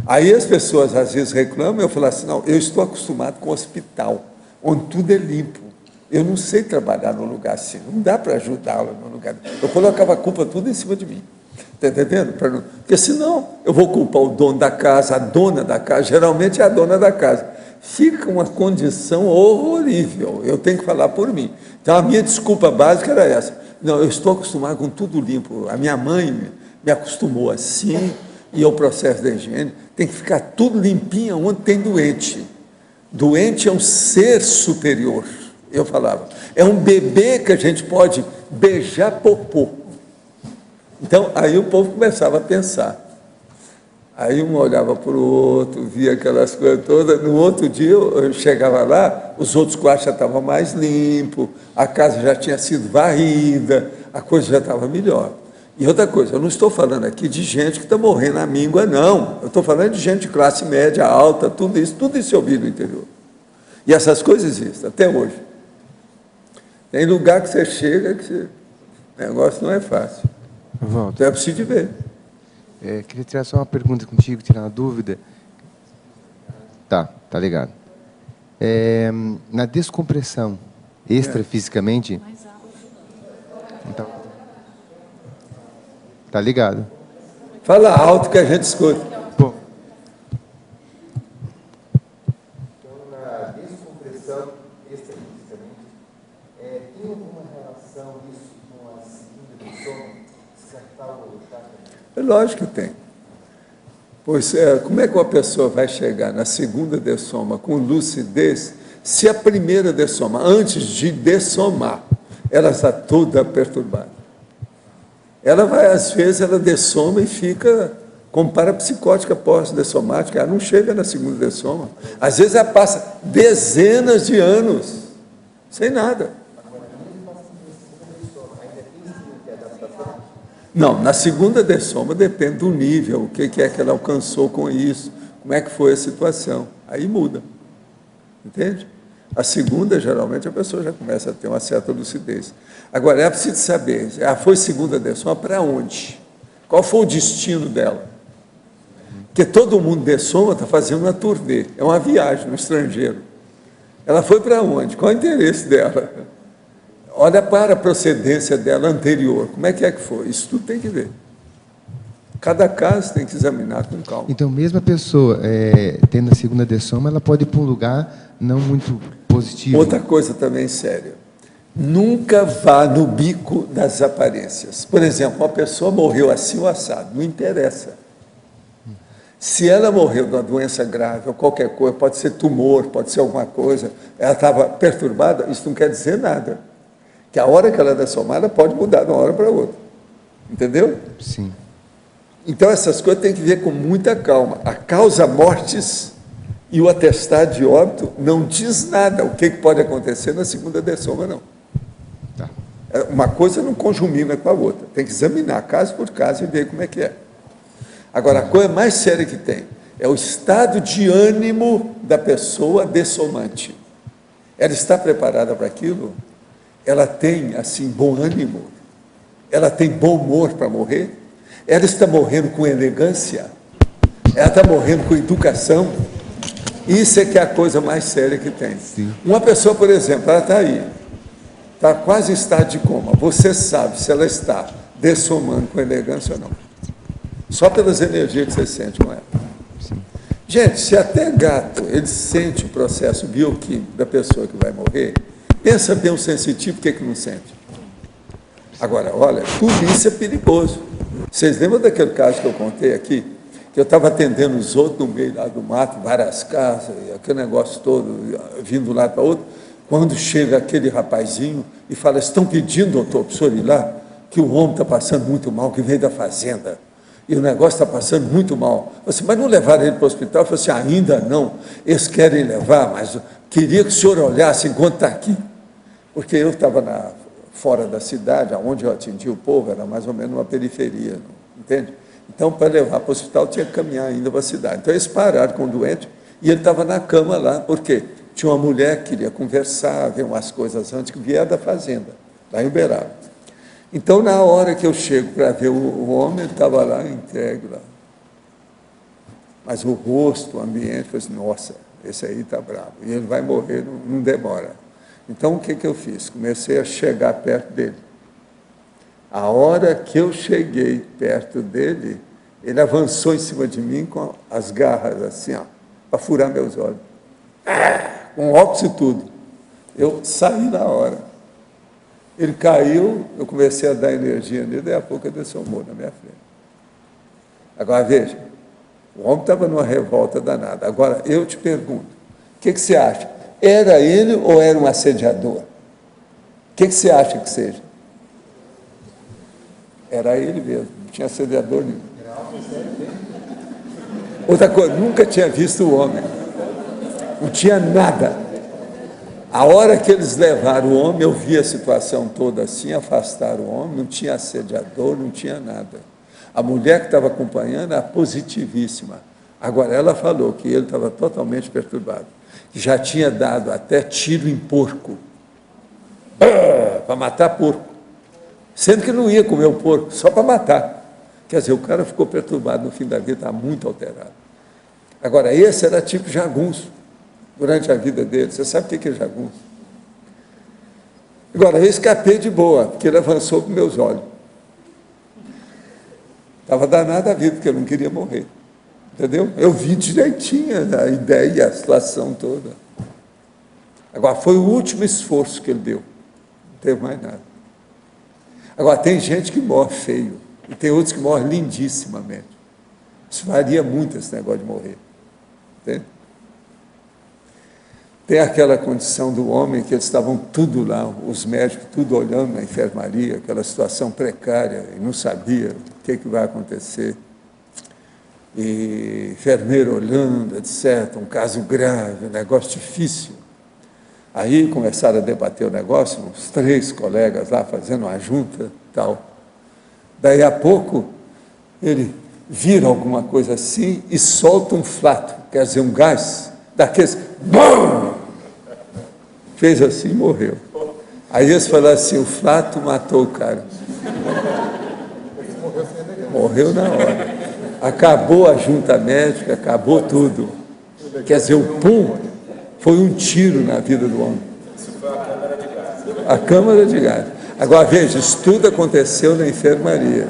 Aí as pessoas às vezes reclamam, eu falo assim, não, eu estou acostumado com o hospital, onde tudo é limpo. Eu não sei trabalhar num lugar assim, não dá para ajudá-lo num lugar. Eu colocava a culpa tudo em cima de mim. Está entendendo? Porque senão eu vou culpar o dono da casa, a dona da casa, geralmente é a dona da casa. Fica uma condição horrível, eu tenho que falar por mim. Então a minha desculpa básica era essa. Não, eu estou acostumado com tudo limpo. A minha mãe me acostumou assim, e é o processo da higiene. Tem que ficar tudo limpinho onde tem doente. Doente é um ser superior. Eu falava, é um bebê que a gente pode beijar popô. Então, aí o povo começava a pensar. Aí um olhava para o outro, via aquelas coisas todas. No outro dia, eu chegava lá, os outros quartos já estavam mais limpos, a casa já tinha sido varrida, a coisa já estava melhor. E outra coisa, eu não estou falando aqui de gente que está morrendo à míngua, não. Eu estou falando de gente de classe média, alta, tudo isso eu vi no interior. E essas coisas existem, até hoje. Tem lugar que você chega que o negócio não é fácil. Walter, então é preciso ver. Queria tirar só uma pergunta contigo, tirar uma dúvida. Tá ligado. Na descompressão extrafisicamente... Então, tá ligado. Fala alto que a gente escuta. Pô. Então, na descompressão extrafisicamente, tem alguma relação isso com a segunda descoma? É lógico que tem. Pois como é que uma pessoa vai chegar na segunda dessoma com lucidez se a primeira dessoma, antes de dessomar, ela está toda perturbada? Ela vai, às vezes, ela dessoma e fica como parapsicótica pós-dessomática, ela não chega na segunda dessoma. Às vezes ela passa dezenas de anos sem nada. Não, na segunda dessoma depende do nível, o que é que ela alcançou com isso, como é que foi a situação. Aí muda. Entende? A segunda, geralmente, a pessoa já começa a ter uma certa lucidez. Agora, é preciso saber, foi segunda dessoma para onde? Qual foi o destino dela? Porque todo mundo dessoma está fazendo uma turnê, é uma viagem no estrangeiro. Ela foi para onde? Qual é o interesse dela? Olha para a procedência dela anterior, como é que foi? Isso tudo tem que ver. Cada caso tem que examinar com calma. Então, mesmo a pessoa tendo a segunda dessoma, ela pode ir para um lugar não muito positivo. Outra coisa também séria. Nunca vá no bico das aparências. Por exemplo, uma pessoa morreu assim ou assado, não interessa. Se ela morreu de uma doença grave ou qualquer coisa, pode ser tumor, pode ser alguma coisa, ela estava perturbada, isso não quer dizer nada. Que a hora que ela é dessomada pode mudar de uma hora para outra. Entendeu? Sim. Então, essas coisas tem que ver com muita calma. A causa mortis e o atestado de óbito não diz nada o que pode acontecer na segunda dessoma, não. Tá. Uma coisa não conjumina com a outra. Tem que examinar caso por caso e ver como é que é. Agora, a coisa mais séria que tem é o estado de ânimo da pessoa dessomante. Ela está preparada para aquilo? Ela tem, assim, bom ânimo? Ela tem bom humor para morrer? Ela está morrendo com elegância? Ela está morrendo com educação? Isso é que é a coisa mais séria que tem. Sim. Uma pessoa, por exemplo, ela está aí, está quase em estado de coma. Você sabe se ela está dessomando com elegância ou não. Só pelas energias que você sente com ela. Sim. Gente, se até gato, ele sente o processo bioquímico da pessoa que vai morrer, pensa bem o sensitivo, o que não sente? Agora, olha, tudo isso é perigoso. Vocês lembram daquele caso que eu contei aqui? Que eu estava atendendo os outros no meio lá do mato, várias casas, e aquele negócio todo, vindo de um lado para outro. Quando chega aquele rapazinho e fala, estão pedindo, doutor, para o senhor ir lá, que o homem está passando muito mal, que veio da fazenda. E o negócio está passando muito mal. Eu disse, mas não levaram ele para o hospital? Eu falei assim, ainda não. Eles querem levar, mas queria que o senhor olhasse enquanto está aqui. Porque eu estava fora da cidade, onde eu atendi o povo, era mais ou menos uma periferia, entende? Então, para levar para o hospital, tinha que caminhar ainda para a cidade. Então, eles pararam com o doente e ele estava na cama lá, porque tinha uma mulher que queria conversar, ver umas coisas antes, que vieram da fazenda, lá em Uberaba. Então, na hora que eu chego para ver o homem, ele estava lá entregue lá. Mas o rosto, o ambiente, eu falei assim, nossa, esse aí está bravo. E ele vai morrer, não demora. Então, o que eu fiz? Comecei a chegar perto dele. A hora que eu cheguei perto dele, ele avançou em cima de mim com as garras assim, ó, para furar meus olhos. Com óculos e tudo. Eu saí na hora. Ele caiu, eu comecei a dar energia nele, daí a pouco ele dessomou na minha frente. Agora, veja, o homem estava numa revolta danada. Agora, eu te pergunto, o que você acha? Era ele ou era um assediador? O que você acha que seja? Era ele mesmo, não tinha assediador nenhum. Outra coisa, nunca tinha visto o homem. Não tinha nada. A hora que eles levaram o homem, eu vi a situação toda assim, afastaram o homem, não tinha assediador, não tinha nada. A mulher que estava acompanhando era positivíssima. Agora, ela falou que ele estava totalmente perturbado, que já tinha dado até tiro em porco, para matar porco, sendo que não ia comer o porco, só para matar. Quer dizer, o cara ficou perturbado no fim da vida, está muito alterado. Agora, esse era tipo jagunço, durante a vida dele. Você sabe o que é jagunço? Agora, eu escapei de boa, porque ele avançou para meus olhos. Estava danada a vida, porque eu não queria morrer. Entendeu? Eu vi direitinho a ideia, a situação toda. Agora, foi o último esforço que ele deu. Não teve mais nada. Agora, tem gente que morre feio, e tem outros que morrem lindissimamente. Isso varia muito, esse negócio de morrer. Entende? Tem aquela condição do homem que eles estavam tudo lá, os médicos tudo olhando na enfermaria, aquela situação precária, e não sabia o que vai acontecer. E enfermeiro olhando, etc., um caso grave, um negócio difícil. Aí começaram a debater o negócio, uns 3 colegas lá fazendo uma junta e tal. Daí a pouco, ele vira alguma coisa assim e solta um flato, quer dizer, um gás, daqueles... BUM! Fez assim e morreu. Aí eles falaram assim, o flato matou o cara. Morreu na hora. Acabou a junta médica, acabou tudo. Quer dizer, o pum foi um tiro na vida do homem. A câmara de gás. Agora, veja, isso tudo aconteceu na enfermaria.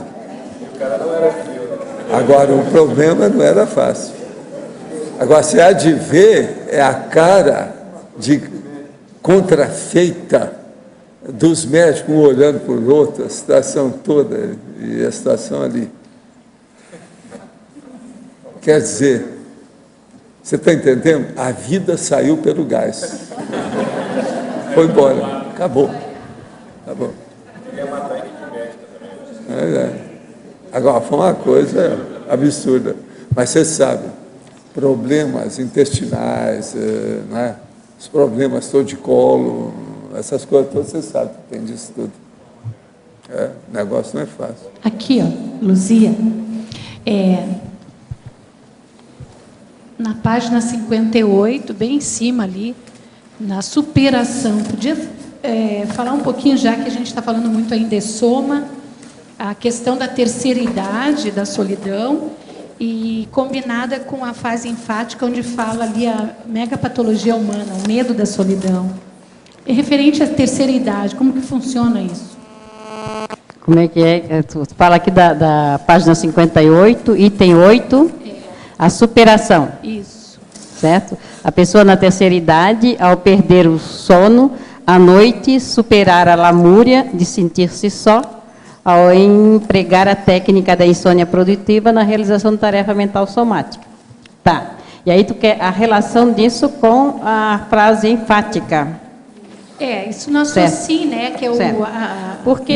Agora, o problema não era fácil. Agora, você há de ver, é a cara de contrafeita dos médicos, um olhando para o outro, a situação toda e a situação ali. Quer dizer, você está entendendo? A vida saiu pelo gás. Foi embora, acabou. Acabou. Agora, foi uma coisa absurda. Mas você sabe, problemas intestinais, né? Os problemas todos de colo, essas coisas todas, você sabe que tem disso tudo. O negócio não é fácil. Aqui, ó, Luzia, na página 58, bem em cima ali, na superação, podia falar um pouquinho, já que a gente está falando muito ainda de soma, a questão da terceira idade, da solidão, e combinada com a fase enfática, onde fala ali a megapatologia humana, o medo da solidão. E referente à terceira idade, como que funciona isso? Como é que é? Tu fala aqui da página 58, item 8, a superação. Isso. Certo? A pessoa na terceira idade, ao perder o sono, à noite, superar a lamúria de sentir-se só, ao empregar a técnica da insônia produtiva na realização de tarefa mental somática. Tá. E aí tu quer a relação disso com a frase enfática. Isso nós assim, né, que é porque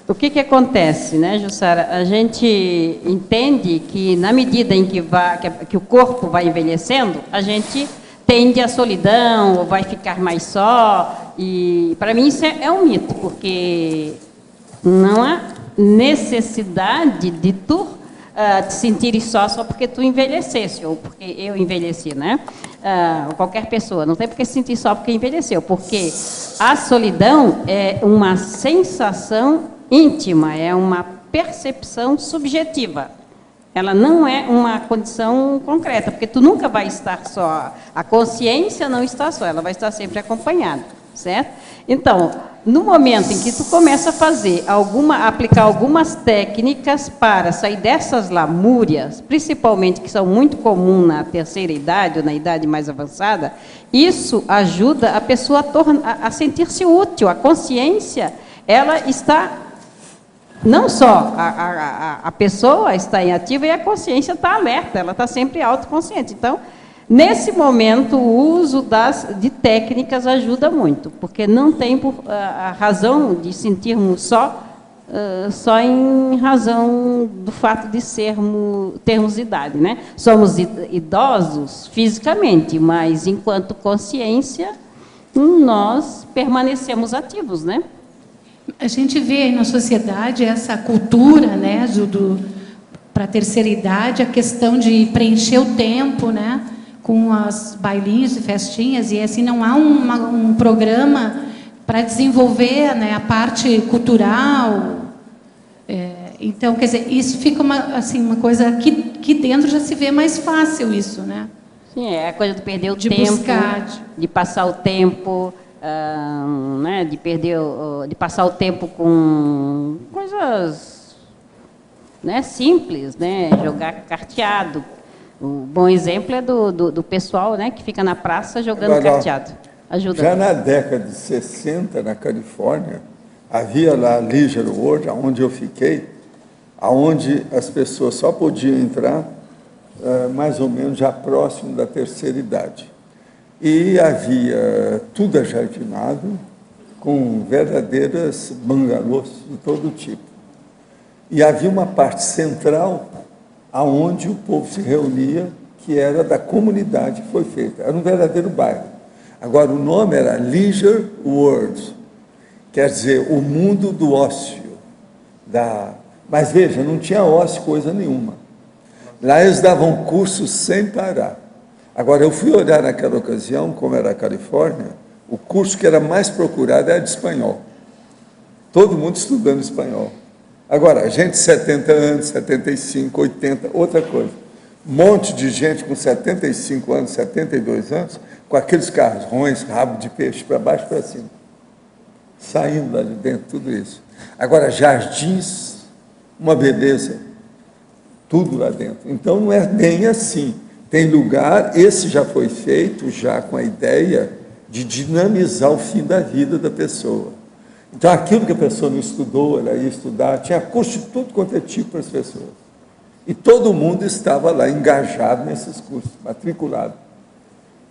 o que acontece, né, Jussara? A gente entende que na medida em que o corpo vai envelhecendo, a gente tende à solidão, ou vai ficar mais só, e para mim isso é um mito, porque não há necessidade de tu te sentir só porque tu envelhecesse, ou porque eu envelheci, né? Qualquer pessoa, não tem por que se sentir só porque envelheceu, porque a solidão é uma sensação íntima, é uma percepção subjetiva. Ela não é uma condição concreta, porque tu nunca vai estar só. A consciência não está só, ela vai estar sempre acompanhada, certo? Então, no momento em que tu começa a aplicar algumas técnicas para sair dessas lamúrias, principalmente que são muito comuns na terceira idade ou na idade mais avançada, isso ajuda a pessoa a sentir-se útil. A consciência, ela está... Não só a pessoa está em ativa e a consciência está alerta, ela está sempre autoconsciente. Então, nesse momento, o uso de técnicas ajuda muito, porque não tem a razão de sentirmos só em razão do fato de termos idade, né? Somos idosos fisicamente, mas enquanto consciência, nós permanecemos ativos, né? A gente vê aí na sociedade essa cultura, né, para a terceira idade, a questão de preencher o tempo, né, com as bailinhos e festinhas, e assim não há um programa para desenvolver, né, a parte cultural. Então, quer dizer, isso fica uma coisa que dentro já se vê mais fácil isso, né? Sim, é a coisa de perder o tempo, de passar o tempo... né, de passar o tempo com coisas, né, simples, né, jogar carteado. O bom exemplo é do pessoal, né, que fica na praça jogando carteado. Ajuda. Já na década de 60, na Califórnia, havia lá a Leisure World, onde eu fiquei, onde as pessoas só podiam entrar mais ou menos já próximo da terceira idade. E havia tudo ajardinado, com verdadeiras bangalôs de todo tipo. E havia uma parte central, aonde o povo se reunia, que era da comunidade que foi feita. Era um verdadeiro bairro. Agora, o nome era Leisure World, quer dizer, o mundo do ócio. Mas veja, não tinha ócio coisa nenhuma. Lá eles davam curso sem parar. Agora, eu fui olhar naquela ocasião, como era a Califórnia, o curso que era mais procurado era de espanhol. Todo mundo estudando espanhol. Agora, gente de 70 anos, 75, 80, outra coisa. Um monte de gente com 75 anos, 72 anos, com aqueles carrões, rabo de peixe, para baixo e para cima. Saindo lá de dentro, tudo isso. Agora, jardins, uma beleza, tudo lá dentro. Então, não é bem assim. Tem lugar, esse já foi feito, já com a ideia de dinamizar o fim da vida da pessoa. Então, aquilo que a pessoa não estudou, ela ia estudar, tinha curso de tudo quanto é tipo para as pessoas. E todo mundo estava lá engajado nesses cursos, matriculado.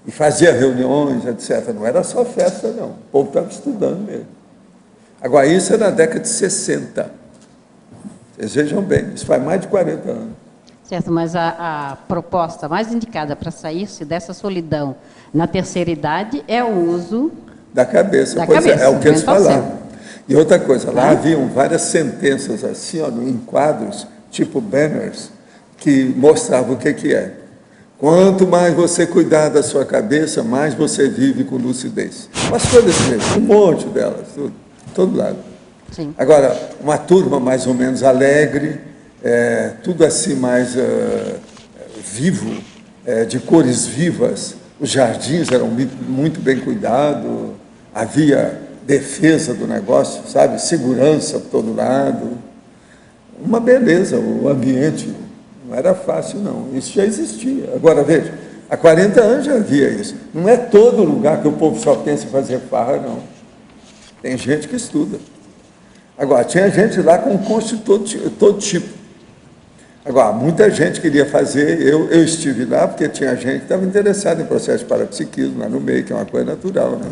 E fazia reuniões, etc. Não era só festa, não. O povo estava estudando mesmo. Agora, isso é na década de 60. Vocês vejam bem, isso faz mais de 40 anos. Certo, mas a proposta mais indicada para sair-se dessa solidão na terceira idade é o uso da cabeça. Da pois cabeça, é o que eles falavam. certo. E outra coisa, lá haviam várias sentenças assim, ó, em quadros, tipo banners, que mostravam o que é. Quanto mais você cuidar da sua cabeça, mais você vive com lucidez. Umas coisas mesmo, um monte delas, tudo, todo lado. Sim. Agora, uma turma mais ou menos alegre, tudo assim mais vivo, de cores vivas, os jardins eram muito bem cuidados, havia defesa do negócio, sabe? Segurança por todo lado. Uma beleza, o ambiente não era fácil, não. Isso já existia. Agora, veja, há 40 anos já havia isso. Não é todo lugar que o povo só pensa em fazer farra, não. Tem gente que estuda. Agora, tinha gente lá com curso de todo tipo. Agora, muita gente queria fazer, eu estive lá porque tinha gente que estava interessada em processo de parapsiquismo lá no meio, que é uma coisa natural, né?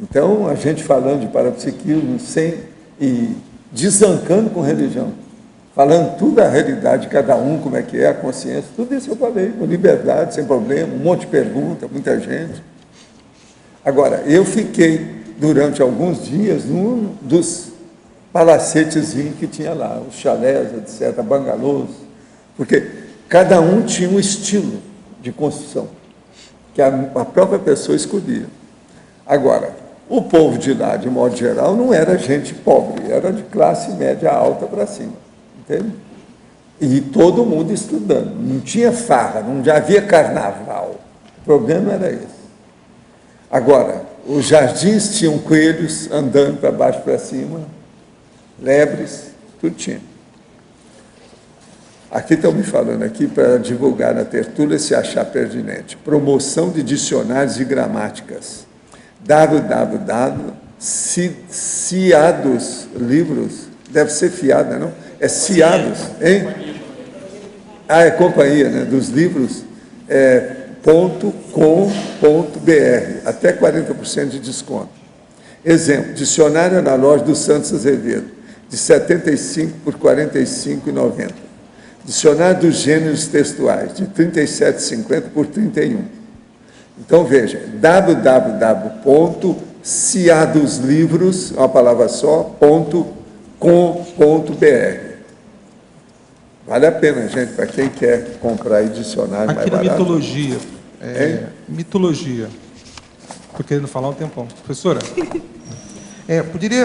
Então, a gente falando de parapsiquismo e desancando com religião, falando tudo a realidade de cada um, como é que é, a consciência, tudo isso eu falei, com liberdade, sem problema, um monte de perguntas, muita gente. Agora, eu fiquei durante alguns dias num dos palacetezinhos que tinha lá, os chalés, etc., bangalôs, porque cada um tinha um estilo de construção, que a própria pessoa escolhia. Agora, o povo de lá, de modo geral, não era gente pobre, era de classe média alta para cima, entende? E todo mundo estudando, não tinha farra, não havia carnaval, o problema era esse. Agora, os jardins tinham coelhos andando para baixo e para cima, lebres, tudo tinha. Aqui estão me falando aqui para divulgar na tertúlia, se achar pertinente. Promoção de dicionários e gramáticas. www.ciados livros, deve ser fiada, não? É Ciados, hein? Ah, é companhia, né? Dos livros, .com.br, até 40% de desconto. Exemplo, dicionário na loja do Santos Azevedo, de R$ 75 por R$ 45,90. Dicionário dos gêneros textuais, de R$ 37,50 por R$ 31. Então, veja, www.ciadoslivros, uma palavra só, .com.br. Vale a pena, gente, para quem quer comprar dicionário aqui mais barato. Aqui na mitologia, mitologia, estou querendo falar um tempão. Professora,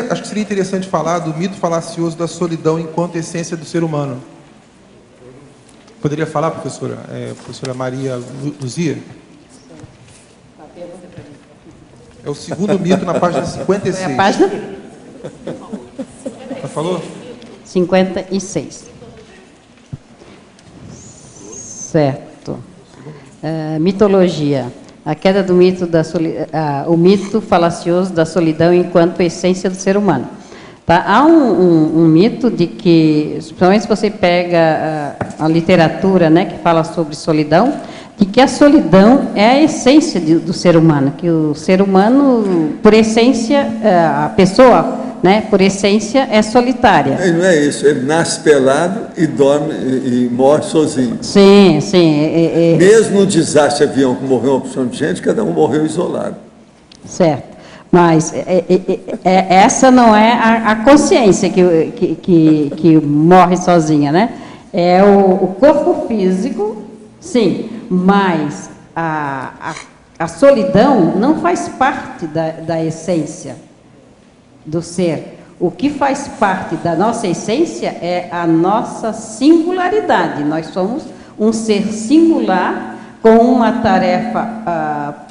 acho que seria interessante falar do mito falacioso da solidão enquanto essência do ser humano. Poderia falar, professora? Professora Maria Luzia? É o segundo mito na página 56. É a página? Já falou? 56. Certo. Mitologia. A queda do mito o mito falacioso da solidão enquanto essência do ser humano. Tá? Há um mito de que, principalmente se você pega a literatura, né, que fala sobre solidão, de que a solidão é a essência do ser humano, que o ser humano, por essência, a pessoa, né, por essência, é solitária. Não é isso, ele nasce pelado e dorme e morre sozinho. Sim, sim. Mesmo no desastre de avião que morreu uma porção de gente, cada um morreu isolado. Certo. Mas essa não é a consciência que morre sozinha, né? É o corpo físico, sim, mas a solidão não faz parte da essência do ser. O que faz parte da nossa essência é a nossa singularidade. Nós somos um ser singular com uma tarefa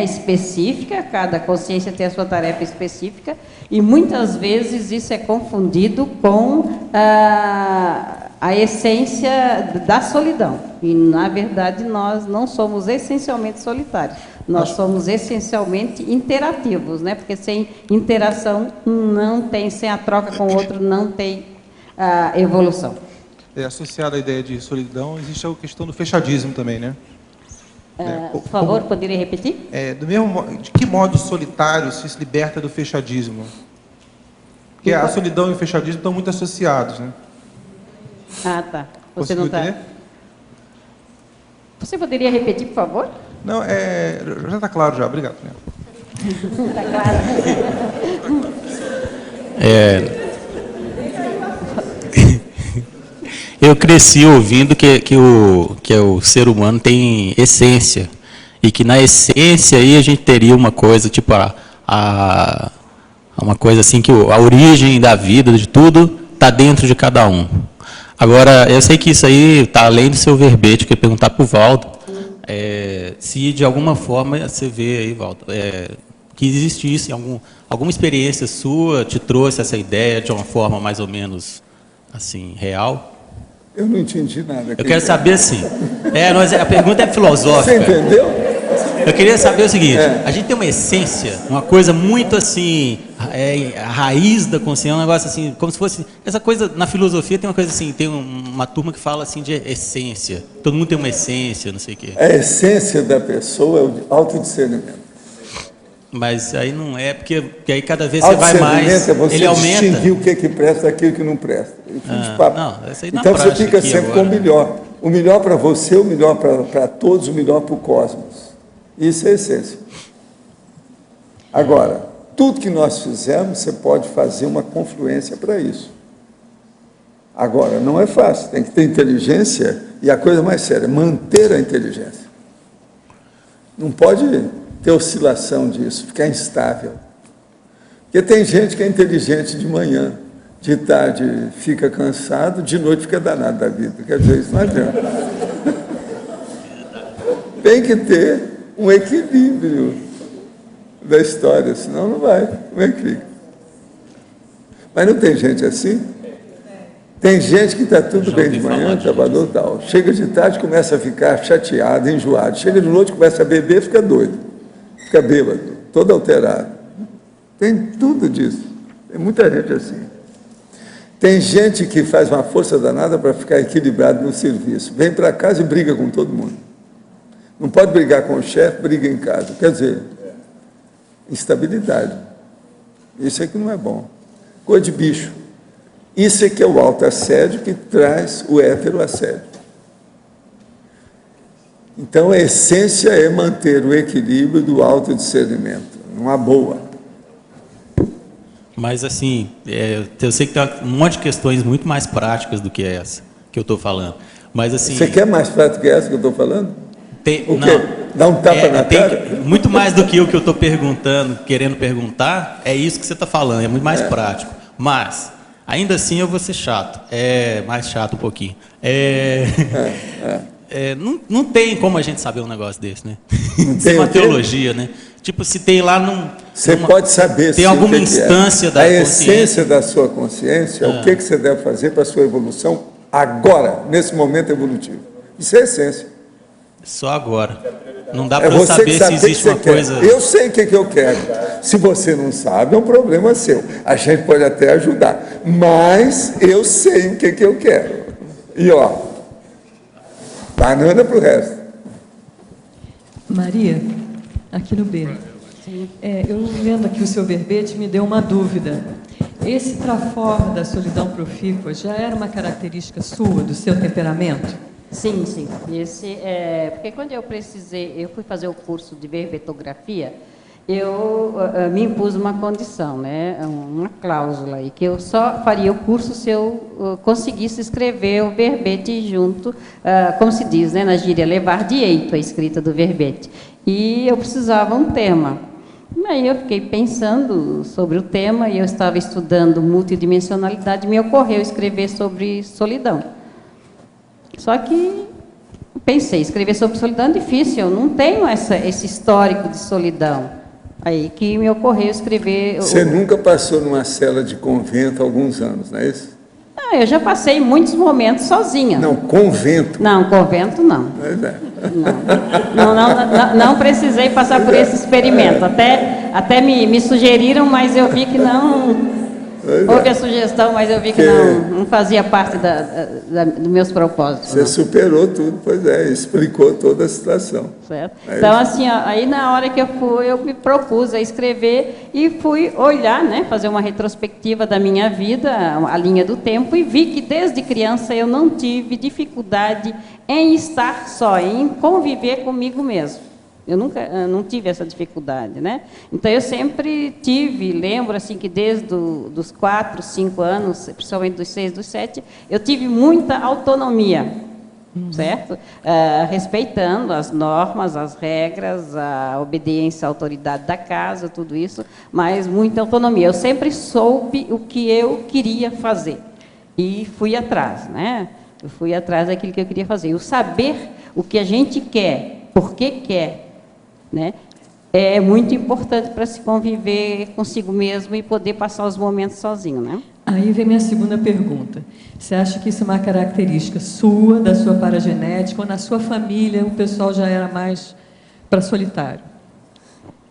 específica, cada consciência tem a sua tarefa específica, e muitas vezes isso é confundido com a essência da solidão. E, na verdade, nós não somos essencialmente solitários, nós somos essencialmente interativos, né? Porque sem interação não tem, sem a troca com o outro não tem evolução. Associado à ideia de solidão, existe a questão do fechadismo também, né? Por favor, poderia repetir? De que modo o solitário se liberta do fechadismo? Porque a solidão e o fechadismo estão muito associados, né? Ah, tá. Você não está... Você poderia repetir, por favor? Não, já está claro já. Obrigado. Está claro. Eu cresci ouvindo que o ser humano tem essência, e que na essência aí a gente teria uma coisa, tipo uma coisa assim, que a origem da vida, de tudo, está dentro de cada um. Agora, eu sei que isso aí está além do seu verbete, que eu ia perguntar para o Valdo, se de alguma forma você vê aí, Valdo, que existisse alguma experiência sua te trouxe essa ideia de uma forma mais ou menos assim, real? Eu não entendi nada. Eu quero saber assim. A pergunta é filosófica. Você entendeu? Eu queria saber o seguinte: a gente tem uma essência, uma coisa muito assim, a raiz da consciência, um negócio assim, como se fosse. Essa coisa, na filosofia tem uma coisa assim, tem uma turma que fala assim de essência. Todo mundo tem uma essência, não sei o quê. A essência da pessoa é o autodiscernimento. Mas aí não é, porque aí cada vez você vai mais, é você ele aumenta. Distinguir o que presta daquilo que não presta. Não, essa aí na então você fica aqui sempre agora. com o melhor. O melhor para você, o melhor para todos, o melhor para o cosmos. Isso é a essência. Agora, tudo que nós fizermos, você pode fazer uma confluência para isso. Agora, não é fácil, tem que ter inteligência, e a coisa mais séria, manter a inteligência. Não pode ter oscilação disso, ficar instável. Porque tem gente que é inteligente de manhã, de tarde fica cansado, de noite fica danado da vida. Quer dizer, isso não adianta. Tem que ter um equilíbrio da história, senão não vai. Como é que fica? Mas não tem gente assim? Tem gente que está tudo bem de manhã, trabalhou tal. Chega de tarde, começa a ficar chateado, enjoado. Chega de noite, começa a beber, fica doido. Fica bêbado, todo alterado. Tem tudo disso. Tem muita gente assim. Tem gente que faz uma força danada para ficar equilibrado no serviço. Vem para casa e briga com todo mundo. Não pode brigar com o chefe, briga em casa. Quer dizer, instabilidade. Isso é que não é bom. Coisa de bicho. Isso é que é o autoassédio que traz o heteroassédio. Então, a essência é manter o equilíbrio do autodiscernimento, numa boa. Mas, assim, eu sei que tem um monte de questões muito mais práticas do que essa que eu estou falando. Mas, assim... Você quer mais prática que essa que eu estou falando? O quê? Não, dá um tapa na cara? Muito mais do que o que eu estou perguntando, querendo perguntar, é isso que você está falando, é muito mais prático. Mas, ainda assim, eu vou ser chato. Mais chato um pouquinho. Não tem como a gente saber um negócio desse, né? Isso é uma teologia, né? Tipo, se tem lá... Você pode saber tem alguma instância da consciência. A essência da sua consciência, o que você deve fazer para a sua evolução agora, nesse momento evolutivo. Isso é a essência. Só agora. Não dá para eu saber se existe uma coisa... Eu sei o que eu quero. Se você não sabe, é um problema seu. A gente pode até ajudar. Mas eu sei o que eu quero. E, banana para o resto. Maria, aqui no B. Eu lendo aqui o seu verbete, me deu uma dúvida. Esse traforma da solidão profícua já era uma característica sua, do seu temperamento? Sim, sim. Porque quando eu fui fazer o curso de verbetografia, Eu me impus uma condição, né, uma cláusula, aí, que eu só faria o curso se eu conseguisse escrever o verbete junto, como se diz, né, na gíria, levar direito a escrita do verbete. E eu precisava um tema. Aí eu fiquei pensando sobre o tema, e eu estava estudando multidimensionalidade, e me ocorreu escrever sobre solidão. Só que pensei, escrever sobre solidão é difícil, eu não tenho esse histórico de solidão. Aí que me ocorreu escrever... Você nunca passou numa cela de convento há alguns anos, não é isso? Ah, eu já passei muitos momentos sozinha. Não, convento. Não, convento não. Não precisei passar por esse experimento. Até me sugeriram, mas eu vi que não... Houve a sugestão, mas eu vi que não fazia parte dos meus propósitos. Você superou tudo, pois é, explicou toda a situação. Certo. Então, assim, aí na hora que eu me propus a escrever e fui olhar, né, fazer uma retrospectiva da minha vida, a linha do tempo, e vi que desde criança eu não tive dificuldade em estar só, em conviver comigo mesmo. Eu nunca não tive essa dificuldade, né? Então, eu sempre lembro assim, que desde os 4, 5 anos, principalmente dos 6, dos 7, eu tive muita autonomia, certo? Respeitando as normas, as regras, a obediência à autoridade da casa, tudo isso, mas muita autonomia. Eu sempre soube o que eu queria fazer e fui atrás, né? Eu fui atrás daquilo que eu queria fazer. O saber o que a gente quer, por que quer, né, é muito importante para se conviver consigo mesmo e poder passar os momentos sozinho, né? Aí vem minha segunda pergunta. Você acha que isso é uma característica sua, da sua paragenética, ou na sua família o pessoal já era mais para solitário?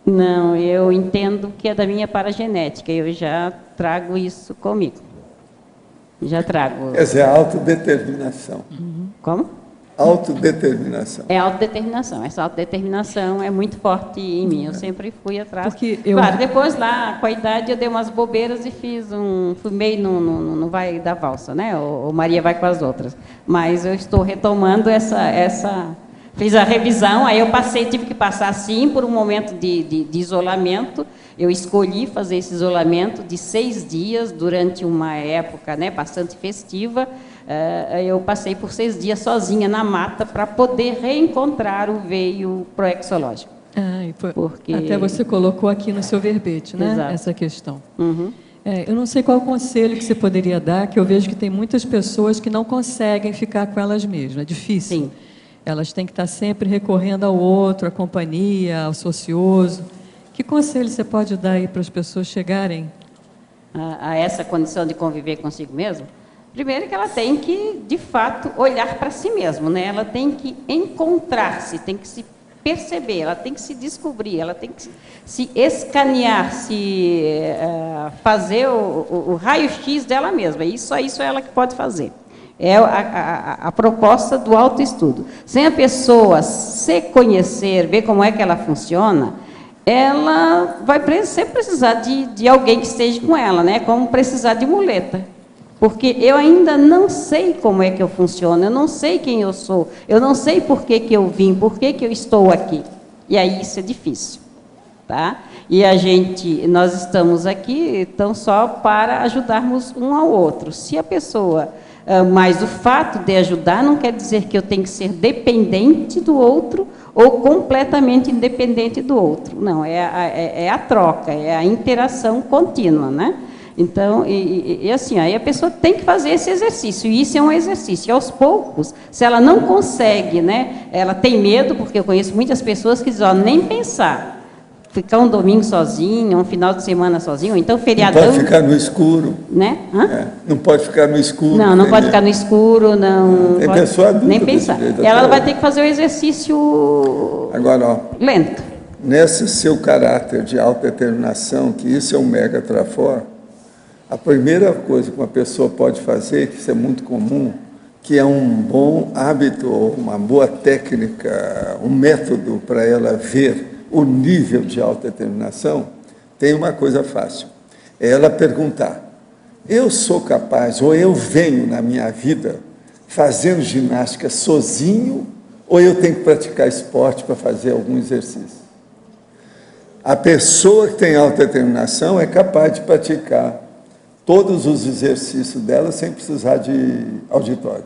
Não, eu entendo que é da minha paragenética, eu já trago isso comigo. Já trago. Quer dizer, a autodeterminação. Como? Autodeterminação. É autodeterminação. Essa autodeterminação é muito forte em mim. Eu sempre fui atrás. Claro, depois lá, com a idade, eu dei umas bobeiras e fui meio no vai da valsa, né? Ou Maria vai com as outras. Mas eu estou retomando fiz a revisão, aí eu tive que passar, sim, por um momento de isolamento. Eu escolhi fazer esse isolamento de 6 dias, durante uma época, né, bastante festiva. Eu passei por 6 dias sozinha na mata para poder reencontrar o veio proexológico. Até você colocou aqui no seu verbete, né? Exato. Essa questão. Eu não sei qual conselho que você poderia dar, que eu vejo que tem muitas pessoas que não conseguem ficar com elas mesmas. É difícil. Sim. Elas têm que estar sempre recorrendo ao outro, à companhia, ao ocioso. Que conselho você pode dar aí para as pessoas chegarem a essa condição de conviver consigo mesmo? Primeiro que ela tem que, de fato, olhar para si mesma, né? Ela tem que encontrar-se, tem que se perceber, ela tem que se descobrir, ela tem que se escanear, fazer o raio-x dela mesma. Isso é ela que pode fazer. É a proposta do autoestudo. Sem a pessoa se conhecer, ver como é que ela funciona, ela vai sempre precisar de alguém que esteja com ela, né? Como precisar de muleta. Porque eu ainda não sei como é que eu funciono, eu não sei quem eu sou, eu não sei por que eu vim, por que eu estou aqui. E aí isso é difícil, tá? E nós estamos aqui então só para ajudarmos um ao outro. Se a pessoa, mas o fato de ajudar não quer dizer que eu tenho que ser dependente do outro ou completamente independente do outro. Não, é a troca, é a interação contínua, né? Então, assim, aí a pessoa tem que fazer esse exercício, e isso é um exercício. E aos poucos, se ela não consegue, né, ela tem medo, porque eu conheço muitas pessoas que dizem, nem pensar, ficar um domingo sozinho, um final de semana sozinho, ou então feriadão... Não pode ficar no escuro. Né? Não pode ficar no escuro. Não pode ficar no escuro, não... Tem pessoa adulta nem pensar. Ela vai ter que fazer o exercício lento. Nesse seu caráter de autodeterminação, que isso é um mega trafor, a primeira coisa que uma pessoa pode fazer, que isso é muito comum, que é um bom hábito, uma boa técnica, um método para ela ver o nível de autodeterminação, tem uma coisa fácil. É ela perguntar, eu sou capaz, ou eu venho na minha vida fazendo ginástica sozinho, ou eu tenho que praticar esporte para fazer algum exercício? A pessoa que tem autodeterminação é capaz de praticar todos os exercícios dela sem precisar de auditório.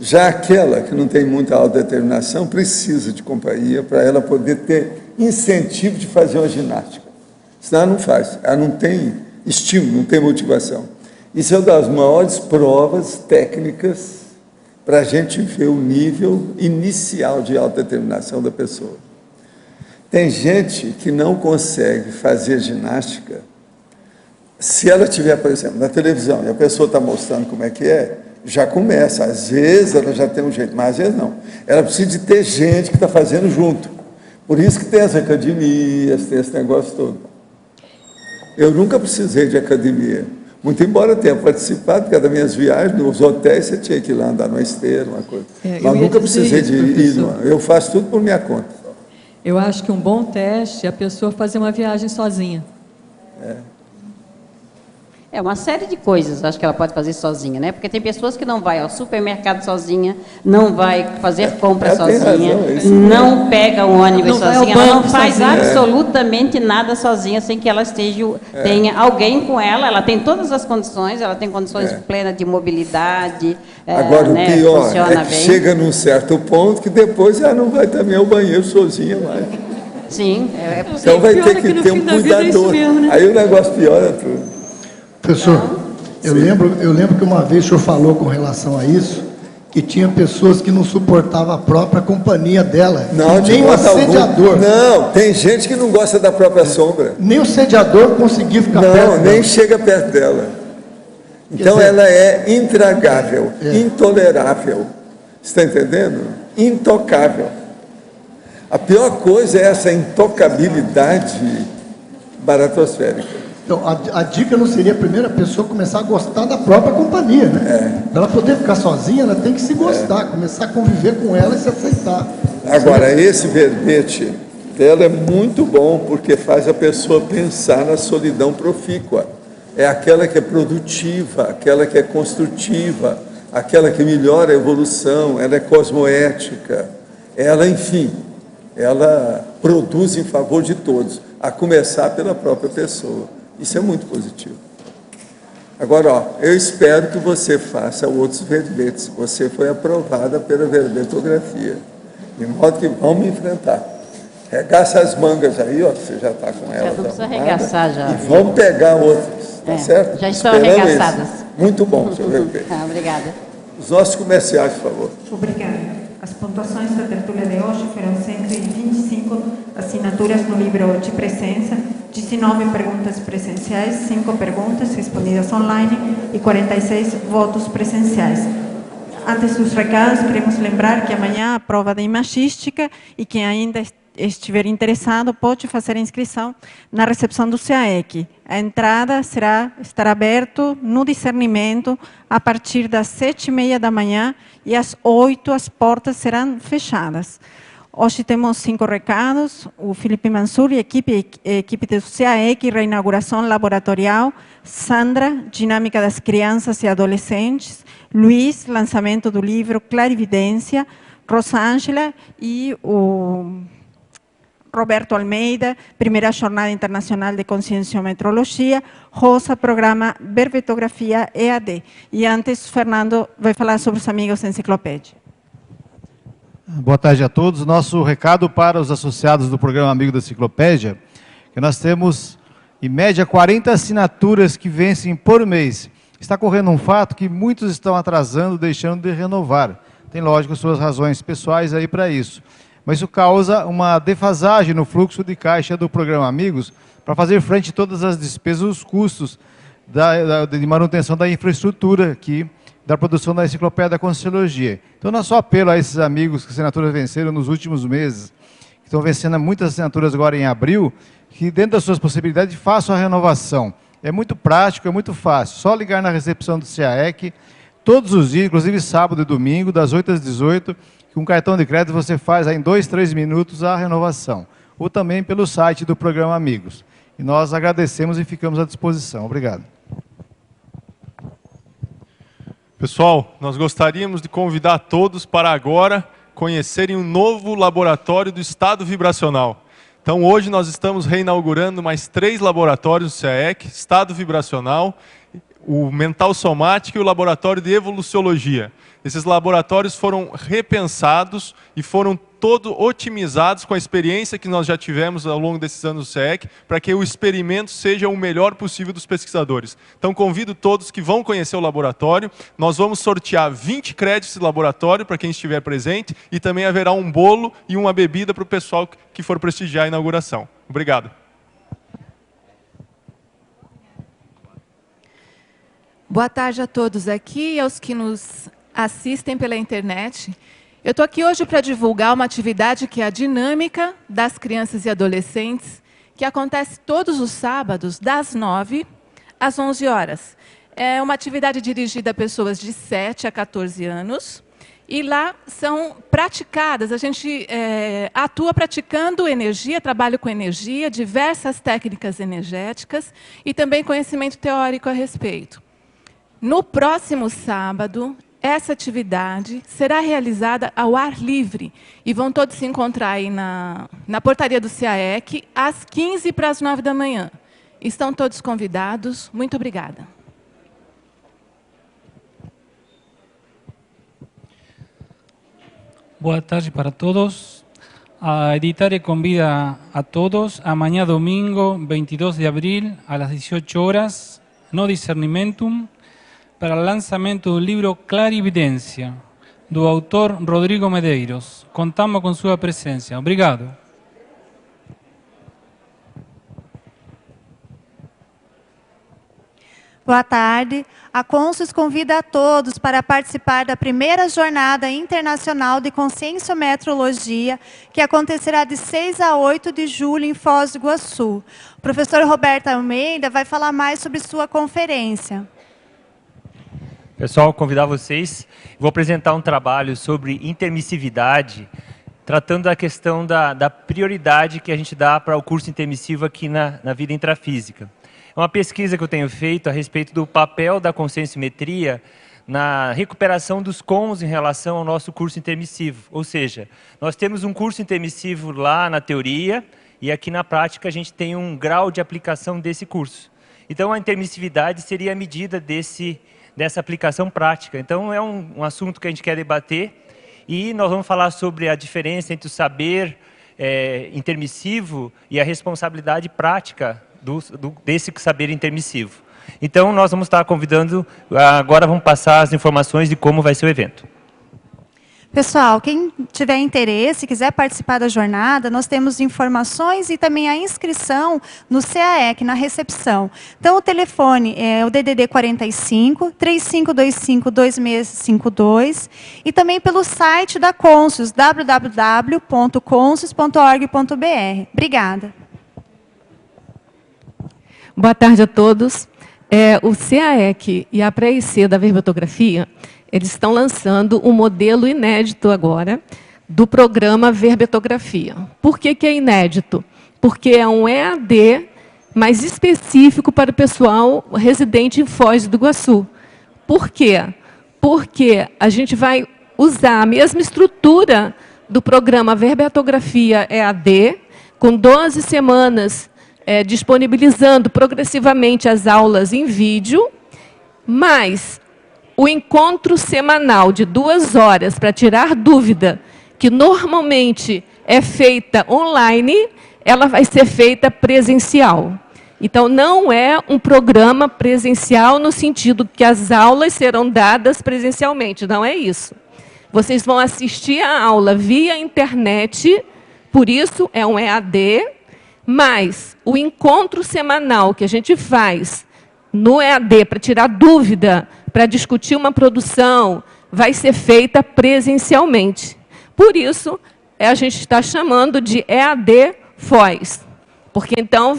Já aquela que não tem muita autodeterminação precisa de companhia para ela poder ter incentivo de fazer uma ginástica. Senão ela não faz, ela não tem estímulo, não tem motivação. Isso é uma das maiores provas técnicas para a gente ver o nível inicial de autodeterminação da pessoa. Tem gente que não consegue fazer ginástica se ela estiver, por exemplo, na televisão e a pessoa está mostrando como é que é, já começa. Às vezes ela já tem um jeito, mas às vezes não. Ela precisa de ter gente que está fazendo junto. Por isso que tem as academias, tem esse negócio todo. Eu nunca precisei de academia. Muito embora eu tenha participado, porque das minhas viagens, nos hotéis, você tinha que ir lá andar numa esteira, uma coisa. Mas nunca precisei de ir. Eu faço tudo por minha conta. Eu acho que um bom teste é a pessoa fazer uma viagem sozinha. É uma série de coisas, acho que ela pode fazer sozinha, né? Porque tem pessoas que não vai ao supermercado sozinha, não vai fazer compra sozinha, não pega o ônibus sozinha, ela não faz absolutamente nada sozinha sem que ela esteja, tenha alguém com ela, ela tem todas as condições, ela tem condições plenas de mobilidade. Agora, o pior é que chega num certo ponto que depois ela não vai também ao banheiro sozinha mais. Sim, é possível. Então vai ter que ter um cuidador. Aí o negócio piora tudo. Professor, eu lembro que uma vez o senhor falou com relação a isso, que tinha pessoas que não suportavam a própria companhia dela. Não, nem o assediador. Não, tem gente que não gosta da própria sombra. Nem o assediador conseguia ficar perto dela. Não, nem chega perto dela. Então ela é intragável, intolerável. Você está entendendo? Intocável. A pior coisa é essa intocabilidade baratosférica. Então, a dica não seria a primeira pessoa começar a gostar da própria companhia, né? Para ela poder ficar sozinha, ela tem que se gostar, começar a conviver com ela e se aceitar. Agora, esse verbete dela é muito bom, porque faz a pessoa pensar na solidão profícua. É aquela que é produtiva, aquela que é construtiva, aquela que melhora a evolução, ela é cosmoética, ela, enfim, ela produz em favor de todos, a começar pela própria pessoa. Isso é muito positivo. Agora, eu espero que você faça outros verbetes. Você foi aprovada pela verbetografia. De modo que vamos enfrentar. Regaça as mangas aí, você já está com ela. Já não precisa arregaçar já. E vamos pegar outras, tá certo? Já estão arregaçadas. Muito bom, seu verbete. Obrigada. Os nossos comerciais, por favor. Obrigada. As pontuações da tertúlia de hoje foram 125 assinaturas no livro de presença, 19 perguntas presenciais, 5 perguntas respondidas online e 46 votos presenciais. Antes dos recados, queremos lembrar que amanhã a prova de imagística e quem ainda estiver interessado pode fazer a inscrição na recepção do CAEC. A entrada estará aberta no discernimento a partir das 7h30 da manhã e às 8h as portas serão fechadas. Hoje temos 5 recados. O Felipe Mansur e equipe do CAEC, reinauguração laboratorial. Sandra, dinâmica das crianças e adolescentes. Luiz, lançamento do livro Clarividência. Rosângela e o Roberto Almeida, primeira Jornada Internacional de Conscienciometrologia. Rosa, programa Verbetografia EAD. E antes, Fernando vai falar sobre os amigos da enciclopédia. Boa tarde a todos. Nosso recado para os associados do programa Amigo da Enciclopédia, que nós temos, em média, 40 assinaturas que vencem por mês. Está correndo um fato que muitos estão atrasando, deixando de renovar. Tem, lógico, suas razões pessoais aí para isso. Mas isso causa uma defasagem no fluxo de caixa do programa Amigos para fazer frente a todas as despesas e os custos de manutenção da infraestrutura aqui, da produção da Enciclopédia da Conscienciologia. Então, nosso apelo a esses amigos que assinaturas venceram nos últimos meses, que estão vencendo muitas assinaturas agora em abril, que dentro das suas possibilidades façam a renovação. É muito prático, é muito fácil. Só ligar na recepção do CAEC, todos os dias, inclusive sábado e domingo, das 8 às 18, com um cartão de crédito você faz em 2, 3 minutos a renovação. Ou também pelo site do programa Amigos. E nós agradecemos e ficamos à disposição. Obrigado. Pessoal, nós gostaríamos de convidar todos para agora conhecerem um novo laboratório do estado vibracional. Então, hoje nós estamos reinaugurando mais 3 laboratórios do CAEC, estado vibracional, o mental somático e o laboratório de evoluciologia. Esses laboratórios foram repensados e foram todos otimizados com a experiência que nós já tivemos ao longo desses anos do CAEC, para que o experimento seja o melhor possível dos pesquisadores. Então, convido todos que vão conhecer o laboratório. Nós vamos sortear 20 créditos de laboratório para quem estiver presente e também haverá um bolo e uma bebida para o pessoal que for prestigiar a inauguração. Obrigado. Boa tarde a todos aqui e aos que nos assistem pela internet. Eu estou aqui hoje para divulgar uma atividade que é a Dinâmica das Crianças e Adolescentes, que acontece todos os sábados, das 9 às 11 horas. É uma atividade dirigida a pessoas de 7 a 14 anos, e lá são praticadas, a gente atua praticando energia, trabalho com energia, diversas técnicas energéticas e também conhecimento teórico a respeito. No próximo sábado, essa atividade será realizada ao ar livre e vão todos se encontrar aí na portaria do CAEC às 15 para as 9 da manhã. Estão todos convidados. Muito obrigada. Boa tarde para todos. A Editaria convida a todos amanhã domingo, 22 de abril, às 18 horas, no Discernimentum, para o lançamento do livro Clarividência, do autor Rodrigo Medeiros. Contamos com sua presença. Obrigado. Boa tarde. A Consus convida a todos para participar da primeira Jornada Internacional de Conscienciometrologia, que acontecerá de 6 a 8 de julho em Foz do Iguaçu. O professor Roberto Almeida vai falar mais sobre sua conferência. Pessoal, convidar vocês, vou apresentar um trabalho sobre intermissividade, tratando da questão da prioridade que a gente dá para o curso intermissivo aqui na vida intrafísica. É uma pesquisa que eu tenho feito a respeito do papel da conscienciometria na recuperação dos cons em relação ao nosso curso intermissivo. Ou seja, nós temos um curso intermissivo lá na teoria e aqui na prática a gente tem um grau de aplicação desse curso. Então a intermissividade seria a medida dessa aplicação prática. Então é um assunto que a gente quer debater e nós vamos falar sobre a diferença entre o saber intermissivo e a responsabilidade prática desse saber intermissivo. Então nós vamos estar convidando, agora vamos passar as informações de como vai ser o evento. Pessoal, quem tiver interesse, quiser participar da jornada, nós temos informações e também a inscrição no CAEC, na recepção. Então, o telefone é o DDD 45 3525 2652 e também pelo site da Consus, www.consus.org.br. Obrigada. Boa tarde a todos. O CAEC e a pré-IC da verbetografia, eles estão lançando um modelo inédito agora do programa Verbetografia. Por que é inédito? Porque é um EAD mais específico para o pessoal residente em Foz do Iguaçu. Por quê? Porque a gente vai usar a mesma estrutura do programa Verbetografia EAD, com 12 semanas disponibilizando progressivamente as aulas em vídeo, mas o encontro semanal de 2 horas para tirar dúvida, que normalmente é feita online, ela vai ser feita presencial. Então, não é um programa presencial no sentido que as aulas serão dadas presencialmente, não é isso. Vocês vão assistir a aula via internet, por isso é um EAD, mas o encontro semanal que a gente faz no EAD para tirar dúvida, para discutir uma produção, vai ser feita presencialmente. Por isso, a gente está chamando de EAD Foz. Porque então,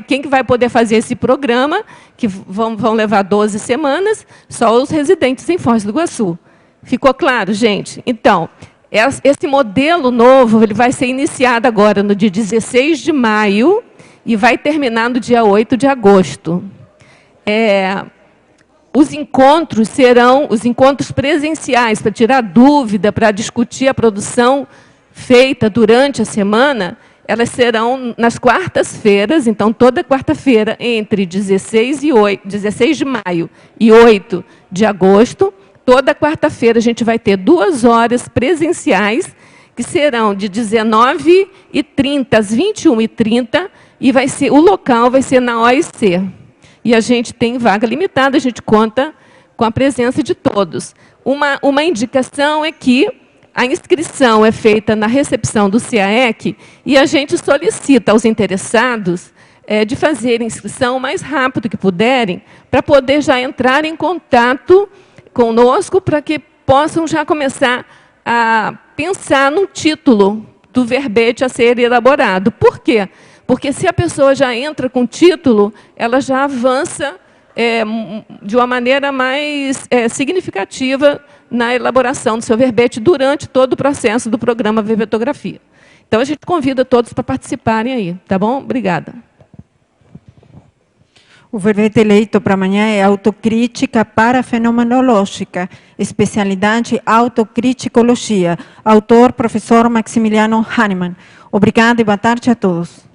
quem que vai poder fazer esse programa, que vão levar 12 semanas, só os residentes em Foz do Iguaçu. Ficou claro, gente? Então, esse modelo novo ele vai ser iniciado agora no dia 16 de maio e vai terminar no dia 8 de agosto. Os encontros serão os encontros presenciais para tirar dúvida, para discutir a produção feita durante a semana. elas serão nas quartas-feiras, então toda quarta-feira, entre 16 de maio e 8 de agosto, toda quarta-feira a gente vai ter 2 horas presenciais, que serão de 19h30 às 21h30, e o local vai ser na OIC. E a gente tem vaga limitada, a gente conta com a presença de todos. Uma indicação é que a inscrição é feita na recepção do CAEC e a gente solicita aos interessados de fazer a inscrição o mais rápido que puderem, para poder já entrar em contato conosco, para que possam já começar a pensar no título do verbete a ser elaborado. Por quê? Porque se a pessoa já entra com título, ela já avança de uma maneira mais significativa na elaboração do seu verbete durante todo o processo do programa Verbetografia. Então, a gente convida todos para participarem aí, tá bom? Obrigada. O verbete eleito para amanhã é Autocrítica Parafenomenológica, especialidade Autocriticologia. Autor, professor Maximiliano Hahnemann. Obrigada e boa tarde a todos.